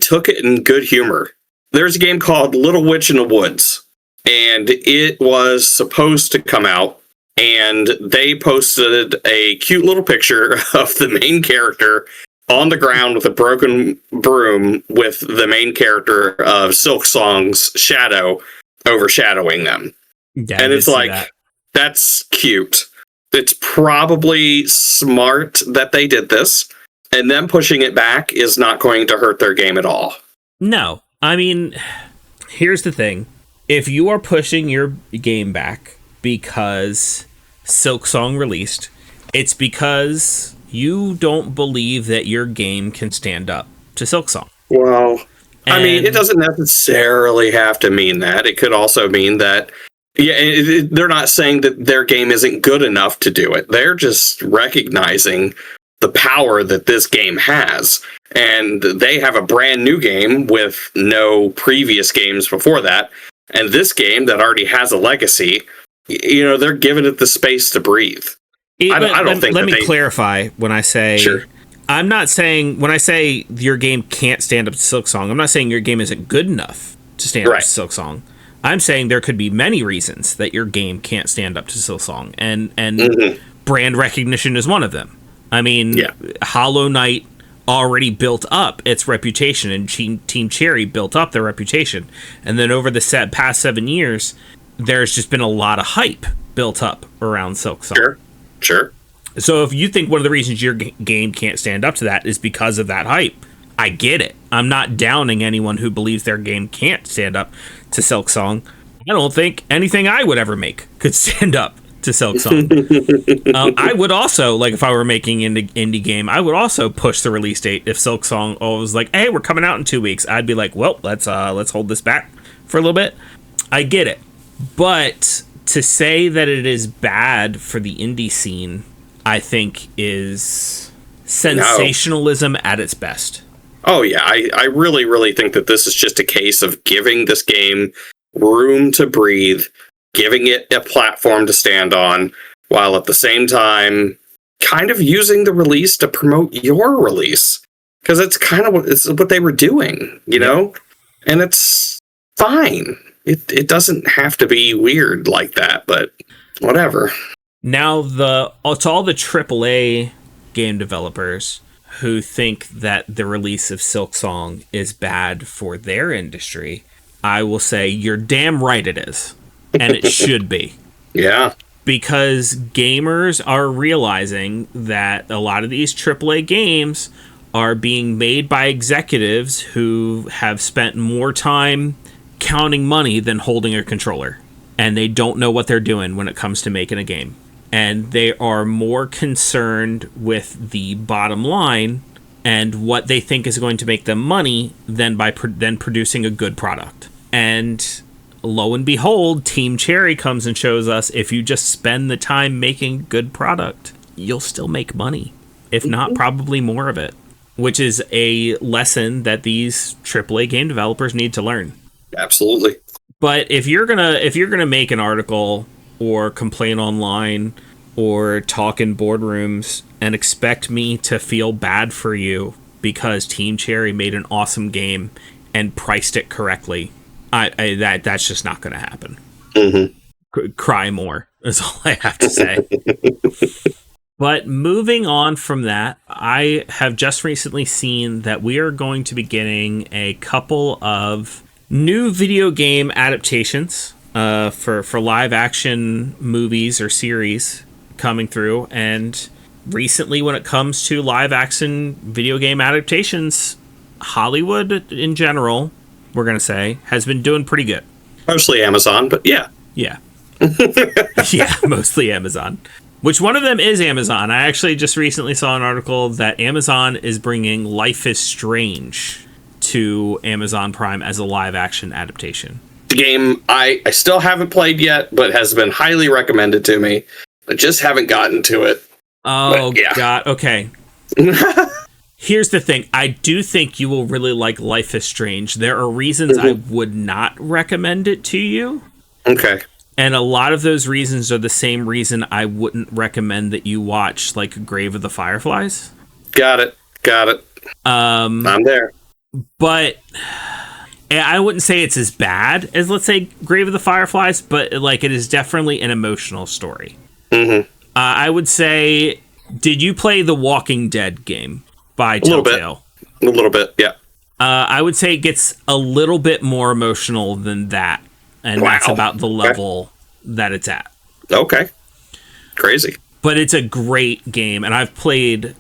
took it in good humor. There's a game called Little Witch in the Woods, and it was supposed to come out, and they posted a cute little picture of the main character on the ground with a broken broom with the main character of Silksong's shadow overshadowing them. Yeah, and it's like, that's cute. It's probably smart that they did this, and them pushing it back is not going to hurt their game at all. No. I mean, here's the thing. If you are pushing your game back because Silksong released, it's because you don't believe that your game can stand up to Silksong. Well, I mean, it doesn't necessarily have to mean that. It could also mean that Yeah, they're not saying that their game isn't good enough to do it. They're just recognizing the power that this game has. And they have a brand new game with no previous games before that. And this game that already has a legacy, they're giving it the space to breathe. I don't think. Let me clarify when I say. Sure. I'm not saying when I say your game can't stand up to Silksong. I'm not saying your game isn't good enough to stand up to Silksong. I'm saying there could be many reasons that your game can't stand up to Silksong, and brand recognition is one of them. I mean, Hollow Knight already built up its reputation, and Team Cherry built up their reputation, and then over the past 7 years, there's just been a lot of hype built up around Silksong. Sure. So if you think one of the reasons your game can't stand up to that is because of that hype, I get it. I'm not downing anyone who believes their game can't stand up to Silksong. I don't think anything I would ever make could stand up to Silksong. I would also, like, if I were making an indie game, I would also push the release date. If Silksong was like, "Hey, we're coming out in 2 weeks," I'd be like, "Well, let's hold this back for a little bit." I get it, but to say that it is bad for the indie scene, I think, is sensationalism at its best. Oh, yeah. I really, really think that this is just a case of giving this game room to breathe, giving it a platform to stand on, while at the same time kind of using the release to promote your release. Because it's kind of what they were doing, know? And it's fine. It doesn't have to be weird like that, but whatever. Now, to all the AAA game developers who think that the release of Silksong is bad for their industry, I will say you're damn right it is. And it should be. Yeah. Because gamers are realizing that a lot of these AAA games are being made by executives who have spent more time counting money than holding a controller. And they don't know what they're doing when it comes to making a game. And they are more concerned with the bottom line and what they think is going to make them money than producing a good product. And lo and behold, Team Cherry comes and shows us if you just spend the time making a good product, you'll still make money. If not, probably more of it. Which is a lesson that these AAA game developers need to learn. Absolutely. But if you're gonna make an article or complain online or talk in boardrooms and expect me to feel bad for you because Team Cherry made an awesome game and priced it correctly, that's just not going to happen. Cry more is all I have to say. But moving on from that, I have just recently seen that we are going to be getting a couple of new video game adaptations for live action movies or series coming through. And recently, when it comes to live action video game adaptations, Hollywood in general, we're going to say, has been doing pretty good. Mostly Amazon, but yeah. Yeah. Yeah, mostly Amazon. Which one of them is Amazon? I actually just recently saw an article that Amazon is bringing Life is Strange to Amazon Prime as a live-action adaptation. The game I still haven't played yet, but has been highly recommended to me. I just haven't gotten to it. Oh, yeah. God. Okay. Here's the thing. I do think you will really like Life is Strange. There are reasons I would not recommend it to you. Okay. And a lot of those reasons are the same reason I wouldn't recommend that you watch, like, Grave of the Fireflies. Got it. I'm there. But I wouldn't say it's as bad as, let's say, Grave of the Fireflies, but, like, it is definitely an emotional story. I would say, did you play the Walking Dead game by Telltale? A little bit, yeah. I would say it gets a little bit more emotional than that. And that's about the level that it's at. Okay. Crazy. But it's a great game, and I've played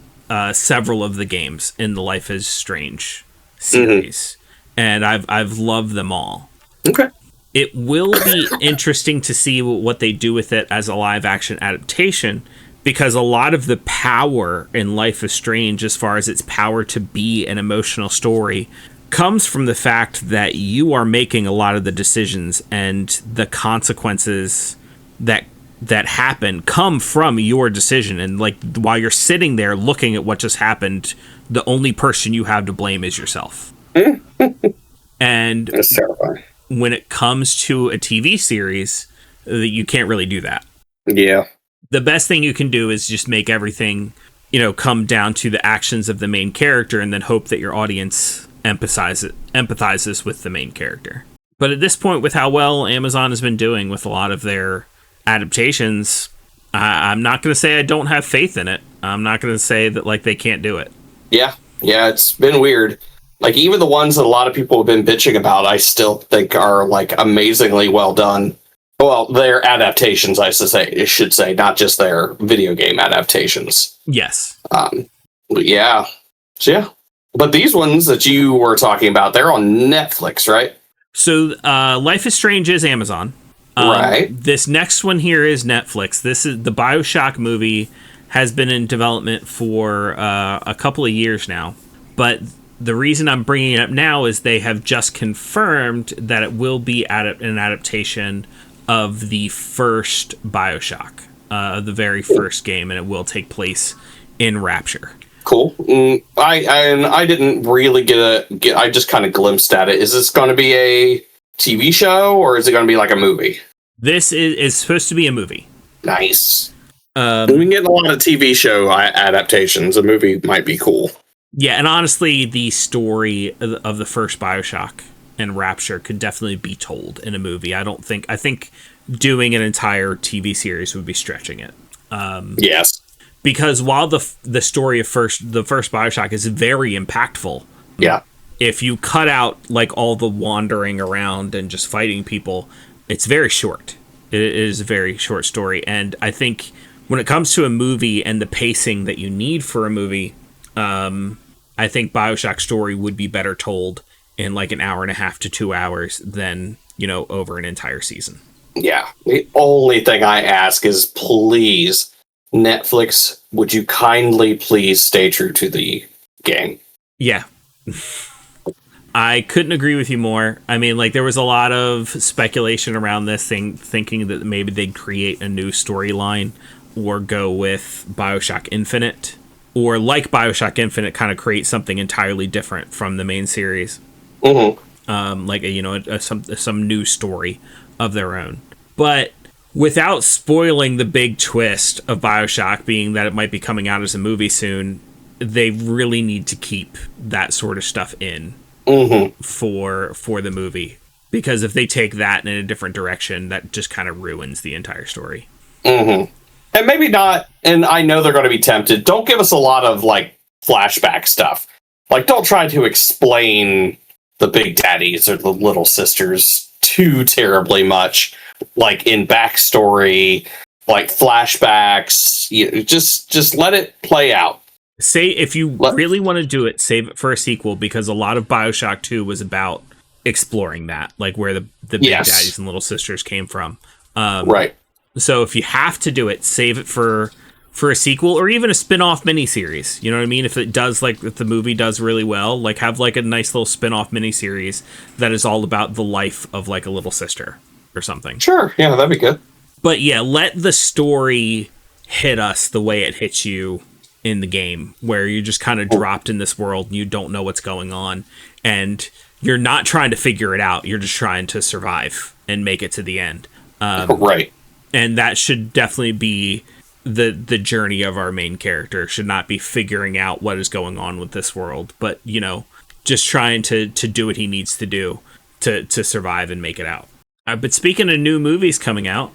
several of the games in the Life is Strange series, and I've loved them all. Okay. It will be interesting to see what they do with it as a live-action adaptation, because a lot of the power in Life is Strange, as far as its power to be an emotional story, comes from the fact that you are making a lot of the decisions, and the consequences that happen come from your decision. And like, while you're sitting there looking at what just happened, the only person you have to blame is yourself. And That's terrifying. when it comes to a TV series, you can't really do that. Yeah. The best thing you can do is just make everything, come down to the actions of the main character, and then hope that your audience empathizes with the main character. But at this point, with how well Amazon has been doing with a lot of their adaptations, I'm not going to say I don't have faith in it. I'm not going to say that like they can't do it. Yeah, it's been weird. Like, even the ones that a lot of people have been bitching about, I still think are like amazingly well done. Well, their adaptations, I should say, not just their video game adaptations. Yes. Yeah. So, yeah. But these ones that you were talking about, they're on Netflix, right? So, Life is Strange is Amazon. Right. This next one here is Netflix. This is the BioShock movie, has been in development for a couple of years now. But the reason I'm bringing it up now is they have just confirmed that it will be an adaptation of the first BioShock, the very first game, and it will take place in Rapture. Cool. I didn't really I just kind of glimpsed at it. Is this going to be a TV show, or is it going to be like a movie? This is supposed to be a movie. Nice. We can get a lot of TV show adaptations. A movie might be cool. Yeah, and honestly, the story of the first BioShock and Rapture could definitely be told in a movie. I think doing an entire TV series would be stretching it. Yes. Because while the story of the first BioShock is very impactful, yeah, if you cut out like all the wandering around and just fighting people, it's very short. It is a very short story, and I think when it comes to a movie and the pacing that you need for a movie, I think BioShock story would be better told in like an hour and a half to 2 hours than, over an entire season. Yeah. The only thing I ask is, please, Netflix, would you kindly please stay true to the game? Yeah. I couldn't agree with you more. I mean, like, there was a lot of speculation around this thing, thinking that maybe they'd create a new storyline or go with BioShock Infinite, or like BioShock Infinite, kind of create something entirely different from the main series. Mm-hmm. Like some new story of their own. But without spoiling the big twist of BioShock being that it might be coming out as a movie soon, they really need to keep that sort of stuff in for the movie. Because if they take that in a different direction, that just kind of ruins the entire story. Mm-hmm. And maybe not, and I know they're going to be tempted, don't give us a lot of, like, flashback stuff. Like, don't try to explain the big daddies or the little sisters too terribly much. Like, in backstory, like, flashbacks, just let it play out. Say, if you really want to do it, save it for a sequel, because a lot of BioShock 2 was about exploring that, like, where the big daddies and little sisters came from. Right. So if you have to do it, save it for a sequel, or even a spin-off miniseries. You know what I mean? If it does, like, if the movie does really well, like, have like a nice little spin-off miniseries that is all about the life of like a little sister or something. Sure, yeah, that'd be good. But yeah, let the story hit us the way it hits you in the game, where you're just kind of dropped in this world and you don't know what's going on, and you're not trying to figure it out. You're just trying to survive and make it to the end. Right. And that should definitely be the journey of our main character. Should not be figuring out what is going on with this world, but, just trying to do what he needs to do to survive and make it out. But speaking of new movies coming out,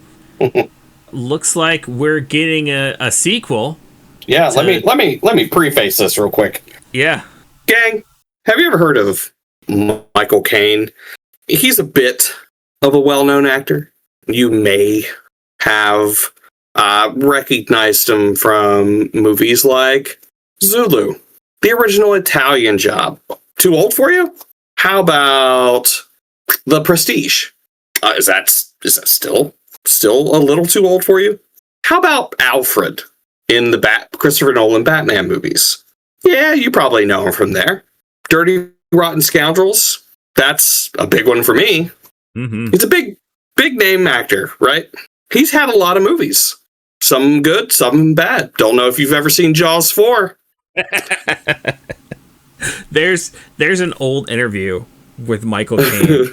looks like we're getting a sequel. Yeah, let me preface this real quick. Yeah. Gang, have you ever heard of Michael Caine? He's a bit of a well-known actor. You may have recognized him from movies like Zulu, the original Italian Job. Too old for you? How about The Prestige? Is that still a little too old for you? How about Alfred in the Christopher Nolan Batman movies? Yeah, you probably know him from there. Dirty Rotten Scoundrels. That's a big one for me. Mm-hmm. He's a big name actor, right? He's had a lot of movies. Some good, some bad. Don't know if you've ever seen Jaws 4. There's an old interview with Michael Caine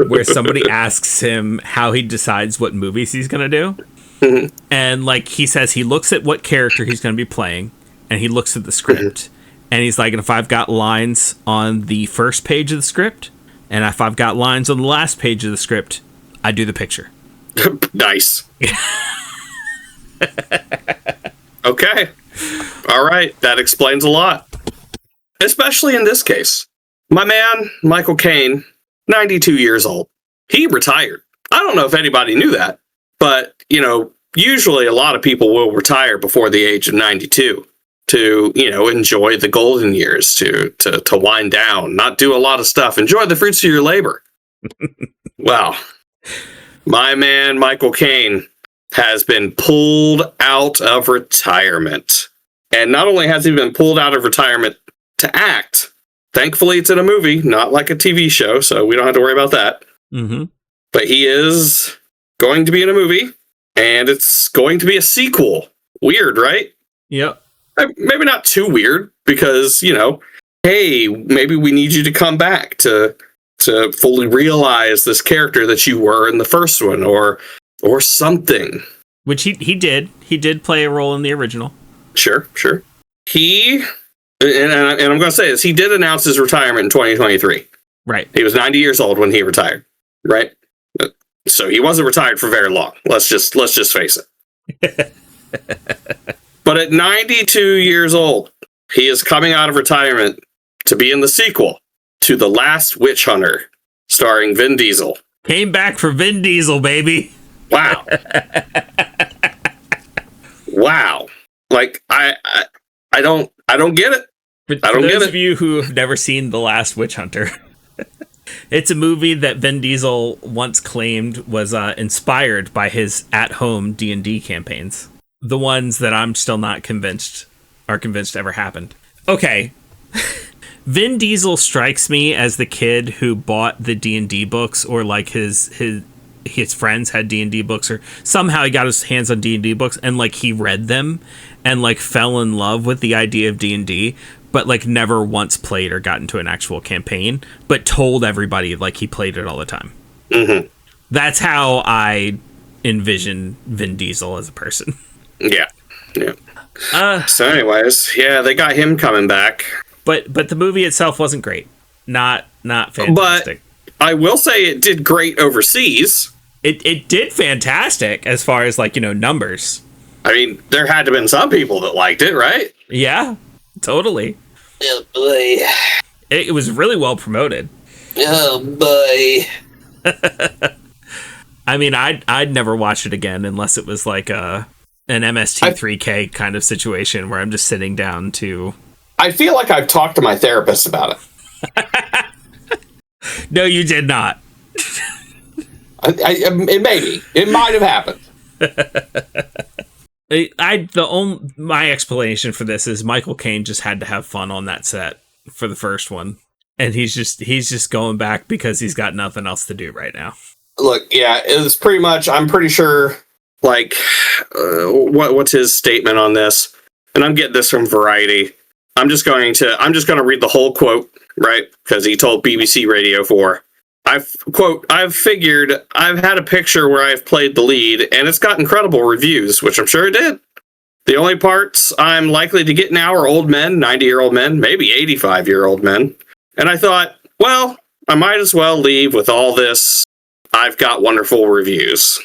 where somebody asks him how he decides what movies he's going to do. Mm-hmm. And like he says he looks at what character he's going to be playing and he looks at the script. Mm-hmm. And he's like, if I've got lines on the first page of the script and if I've got lines on the last page of the script, I do the picture. Nice. Okay. All right. That explains a lot. Especially in this case. My man, Michael Caine, 92 years old. He retired. I don't know if anybody knew that, but, you know, usually a lot of people will retire before the age of 92 to, you know, enjoy the golden years, to wind down, not do a lot of stuff, enjoy the fruits of your labor. Well, my man, Michael Caine, has been pulled out of retirement. And not only has he been pulled out of retirement to act, thankfully it's in a movie, not like a TV show, so we don't have to worry about that. Mm-hmm. But he is going to be in a movie, and it's going to be a sequel. Weird, right? Yep. Maybe not too weird, because, you know, hey, maybe we need you to come back to fully realize this character that you were in the first one, or something. Which he did. He did play a role in the original. Sure. He, and I'm going to say this, he did announce his retirement in 2023. Right. He was 90 years old when he retired, right? So he wasn't retired for very long. Let's just face it. But at 92 years old, he is coming out of retirement to be in the sequel to The Last Witch Hunter, starring Vin Diesel. Came back for Vin Diesel, baby. Wow. Wow. Like, I don't get it. For those of you who have never seen The Last Witch Hunter, it's a movie that Vin Diesel once claimed was inspired by his at-home D&D campaigns. The ones that I'm still not convinced ever happened. Okay. Vin Diesel strikes me as the kid who bought the D&D books, or like his friends had D&D books, or somehow he got his hands on D&D books and like he read them and like fell in love with the idea of D&D, but like never once played or got into an actual campaign, but told everybody like he played it all the time. Mm-hmm. That's how I envision Vin Diesel as a person. Yeah. So anyways, yeah, they got him coming back. But the movie itself wasn't great. Not fantastic. But I will say it did great overseas. It did fantastic as far as like, you know, numbers. I mean, there had to have been some people that liked it, right? Yeah, totally. Oh boy. It was really well promoted. Oh boy. I mean, I'd never watch it again unless it was like an MST3K kind of situation where I'm just sitting down to... I feel like I've talked to my therapist about it. No, you did not. It might have happened. My explanation for this is Michael Caine just had to have fun on that set for the first one, and he's just going back because he's got nothing else to do right now. Look, yeah, it's pretty much. I'm pretty sure. Like, what's his statement on this? And I'm getting this from Variety. I'm just going to read the whole quote, right? Because he told BBC Radio 4. I've figured I've had a picture where I've played the lead, and it's got incredible reviews, which I'm sure it did. The only parts I'm likely to get now are old men, 90-year-old men, maybe 85-year-old men. And I thought, well, I might as well leave with all this. I've got wonderful reviews.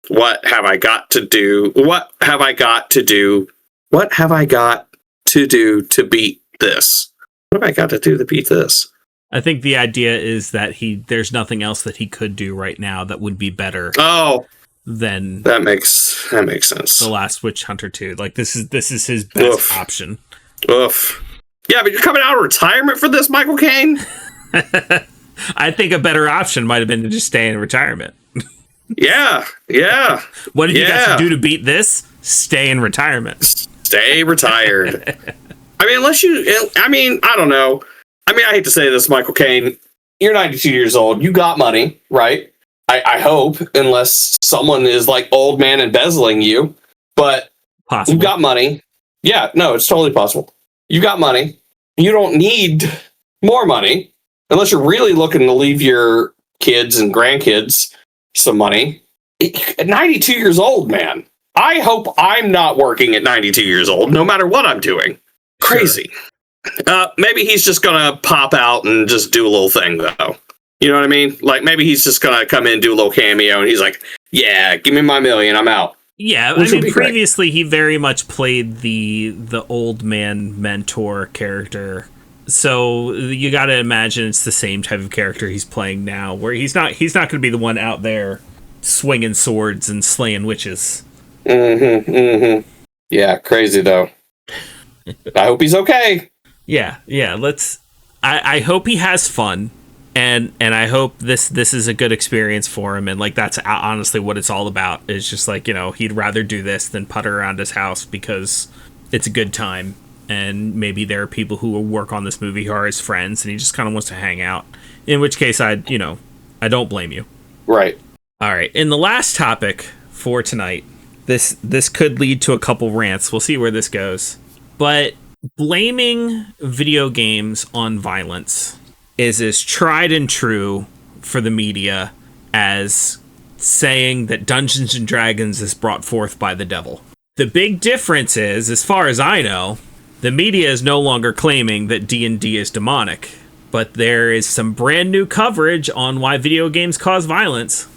What have I got to do? What have I got to do? What have I got to do to beat this? What have I got to do to beat this? I think the idea is that there's nothing else that he could do right now that would be better. Oh, than that makes sense. The Last Witch Hunter 2. Like this is his best option. Oof. Yeah, but you're coming out of retirement for this, Michael Caine? I think a better option might have been to just stay in retirement. Yeah. What did you got to do to beat this? Stay in retirement. Stay retired. I mean, I don't know. I mean, I hate to say this, Michael Caine. You're 92 years old. You got money, right? I hope, unless someone is like old man embezzling you. But Possible. you got money. Yeah, no, it's totally possible. You got money. You don't need more money unless you're really looking to leave your kids and grandkids some money. At 92 years old, man. I hope I'm not working at 92 years old, no matter what I'm doing. Crazy. Sure. Maybe he's just gonna pop out and just do a little thing, though. You know what I mean? Like, maybe he's just gonna come in, do a little cameo, and he's like, yeah, give me my $1 million, I'm out. Yeah, I mean, previously he very much played the old man mentor character. So you got to imagine it's the same type of character he's playing now, where he's not going to be the one out there swinging swords and slaying witches. Yeah, crazy though. I hope he's okay. Yeah. I hope he has fun. And I hope this is a good experience for him, and like that's honestly what it's all about. It's just like, he'd rather do this than putter around his house because it's a good time, and maybe there are people who will work on this movie who are his friends, and he just kind of wants to hang out. In which case, I don't blame you. Right. All right. In the last topic for tonight, this could lead to a couple rants. We'll see where this goes, but blaming video games on violence is as tried and true for the media as saying that Dungeons and Dragons is brought forth by the devil. The big difference is, as far as I know, the media is no longer claiming that D&D is demonic, but there is some brand new coverage on why video games cause violence.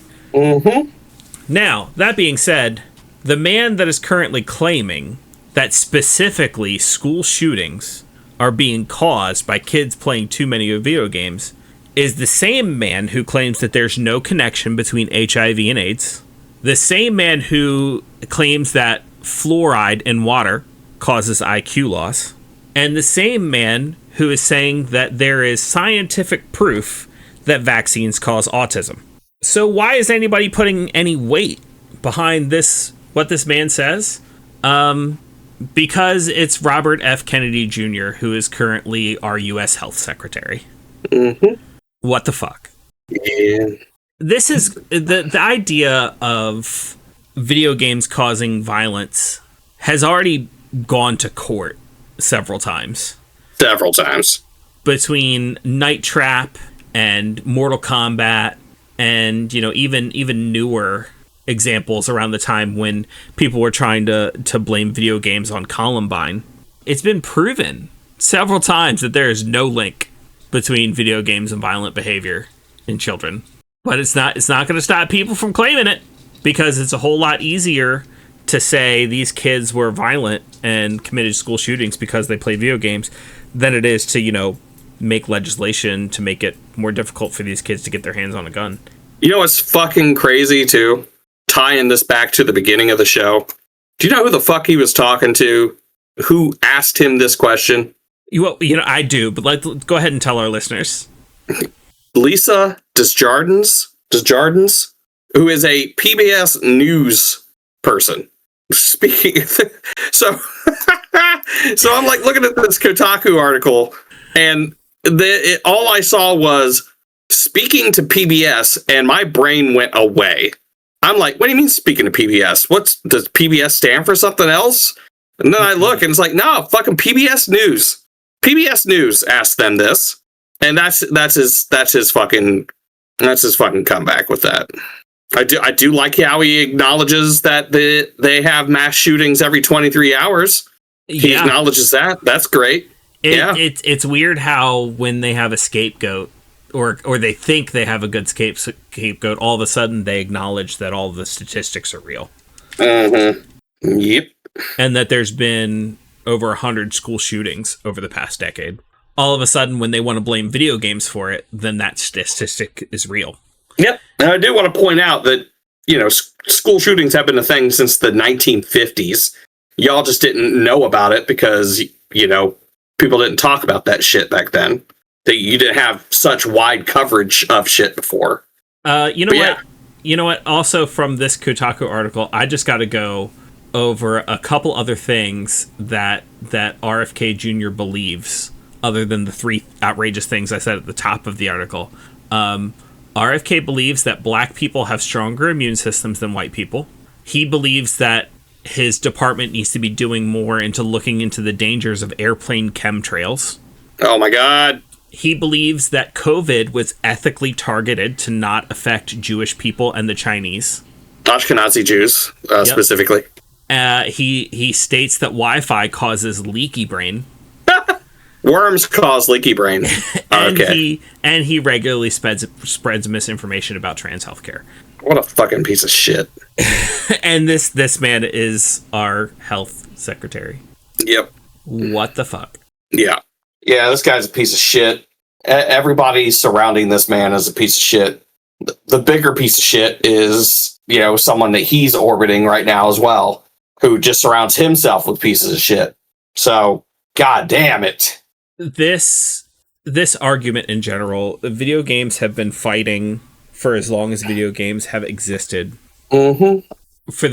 Now, that being said, the man that is currently claiming that specifically school shootings are being caused by kids playing too many video games is the same man who claims that there's no connection between HIV and AIDS, the same man who claims that fluoride in water causes IQ loss, and the same man who is saying that there is scientific proof that vaccines cause autism. So why is anybody putting any weight behind this, what this man says? Because it's Robert F. Kennedy Jr., who is currently our U.S. Health Secretary. What the fuck? Yeah. This is the idea of video games causing violence has already gone to court several times. Between Night Trap and Mortal Kombat and, even newer examples around the time when people were trying to blame video games on Columbine. It's been proven several times that there is no link between video games and violent behavior in children. But it's not going to stop people from claiming it, because it's a whole lot easier to say these kids were violent and committed school shootings because they played video games than it is to, make legislation to make it more difficult for these kids to get their hands on a gun. You know what's fucking crazy too? Tying this back to the beginning of the show. Do you know who the fuck he was talking to? Who asked him this question? I do, but let's go ahead and tell our listeners. Lisa Desjardins, who is a PBS News person. Speaking, so I'm like looking at this Kotaku article, and all I saw was speaking to PBS, and my brain went away. I'm like, what do you mean speaking to PBS? Does PBS stand for something else? And then I look, and it's like, no, fucking PBS News. PBS News asked them this, and that's his fucking comeback with that. I do like how he acknowledges that they have mass shootings every 23 hours. He acknowledges that. That's great. It's weird how when they have a scapegoat, or they think they have a good scapegoat, all of a sudden they acknowledge that all the statistics are real. Yep. And that there's been over 100 school shootings over the past decade. All of a sudden, when they want to blame video games for it, then that statistic is real. Yep. And I do want to point out that, school shootings have been a thing since the 1950s. Y'all just didn't know about it because, people didn't talk about that shit back then. That you didn't have such wide coverage of shit before. You know what? Also, from this Kotaku article, I just got to go over a couple other things that RFK Jr. believes other than the 3 outrageous things I said at the top of the article. RFK believes that black people have stronger immune systems than white people. He believes that his department needs to be doing more into looking into the dangers of airplane chemtrails. Oh my God. He believes that COVID was ethically targeted to not affect Jewish people and the Chinese. Ashkenazi Jews, specifically. He states that Wi-Fi causes leaky brain. Worms cause leaky brain. And he regularly spreads misinformation about trans healthcare. What a fucking piece of shit. And this man is our health secretary. Yep. What the fuck? Yeah. Yeah, this guy's a piece of shit. Everybody surrounding this man is a piece of shit. The bigger piece of shit is, someone that he's orbiting right now as well, who just surrounds himself with pieces of shit. So, god damn it. This argument in general, the video games have been fighting for as long as video games have existed. Mm-hmm. For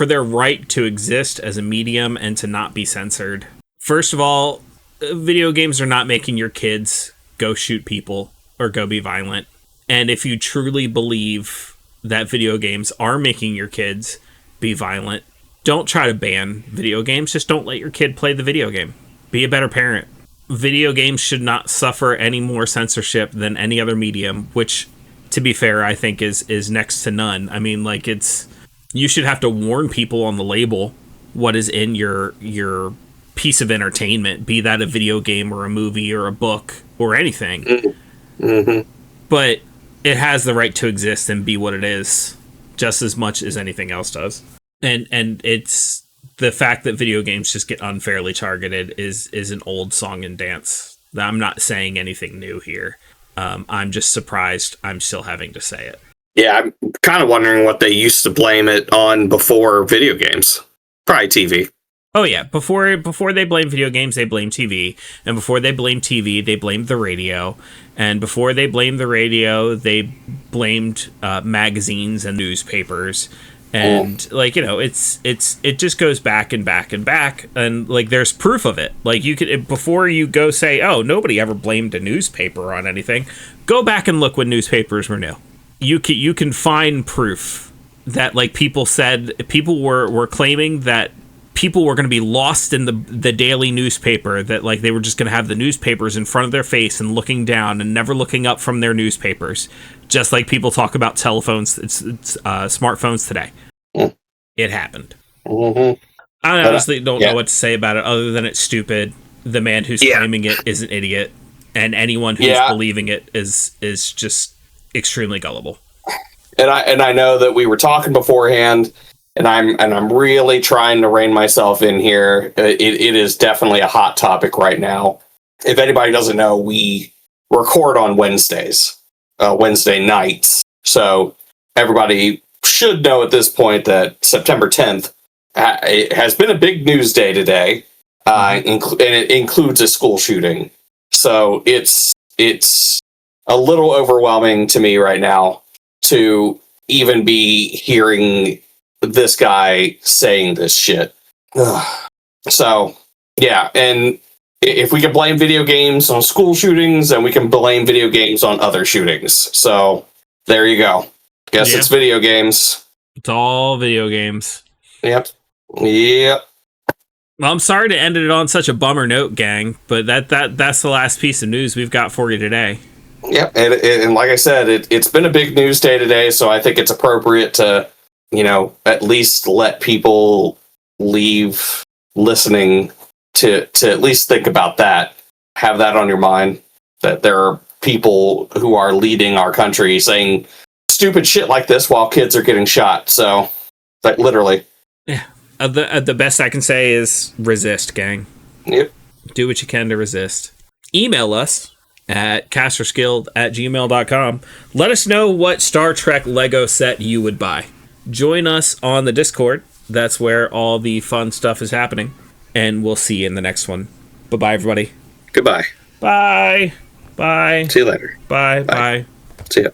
their right to exist as a medium and to not be censored. First of all, video games are not making your kids go shoot people or go be violent. And if you truly believe that video games are making your kids be violent, don't try to ban video games. Just don't let your kid play the video game. Be a better parent. Video games should not suffer any more censorship than any other medium, which, to be fair, I think is next to none. I mean, like, you should have to warn people on the label what is in your piece of entertainment, be that a video game or a movie or a book or anything. Mm-hmm. But it has the right to exist and be what it is just as much as anything else does. And it's the fact that video games just get unfairly targeted is an old song and dance. I'm not saying anything new here. I'm just surprised I'm still having to say it. Yeah, I'm kind of wondering what they used to blame it on before video games. Probably TV. Oh yeah, before they blamed video games, they blamed TV, and before they blamed TV, they blamed the radio, and before they blamed the radio, they blamed magazines and newspapers, and it just goes back and back and back, and like there's proof of it. Like you could, before you go say, oh, nobody ever blamed a newspaper on anything, go back and look when newspapers were new. You can find proof that like people were claiming that people were going to be lost in the daily newspaper, that like they were just going to have the newspapers in front of their face and looking down and never looking up from their newspapers, just like people talk about telephones, smartphones today. It happened. Mm-hmm. I honestly don't know what to say about it other than it's stupid. The man who's claiming it is an idiot, and anyone who's believing it is just extremely gullible. And I know that we were talking beforehand. And I'm really trying to rein myself in here. It is definitely a hot topic right now. If anybody doesn't know, we record on Wednesdays, Wednesday nights. So everybody should know at this point that September 10th it has been a big news day today, and it includes a school shooting. So it's a little overwhelming to me right now to even be hearing this guy saying this shit. So, yeah, and if we can blame video games on school shootings, then we can blame video games on other shootings. So, there you go. Guess it's video games. It's all video games. Yep. Well, I'm sorry to end it on such a bummer note, gang, but that's the last piece of news we've got for you today. Yep, and like I said, it's been a big news day today, so I think it's appropriate to at least let people leave listening to at least think about that. Have that on your mind, that there are people who are leading our country saying stupid shit like this while kids are getting shot. So, like, literally. Yeah. The best I can say is resist, gang. Yep. Do what you can to resist. Email us at casterskilled@gmail.com. Let us know what Star Trek Lego set you would buy. Join us on the Discord. That's where all the fun stuff is happening. And we'll see you in the next one. Bye-bye, everybody. Goodbye. Bye. Bye. See you later. Bye. Bye. See ya.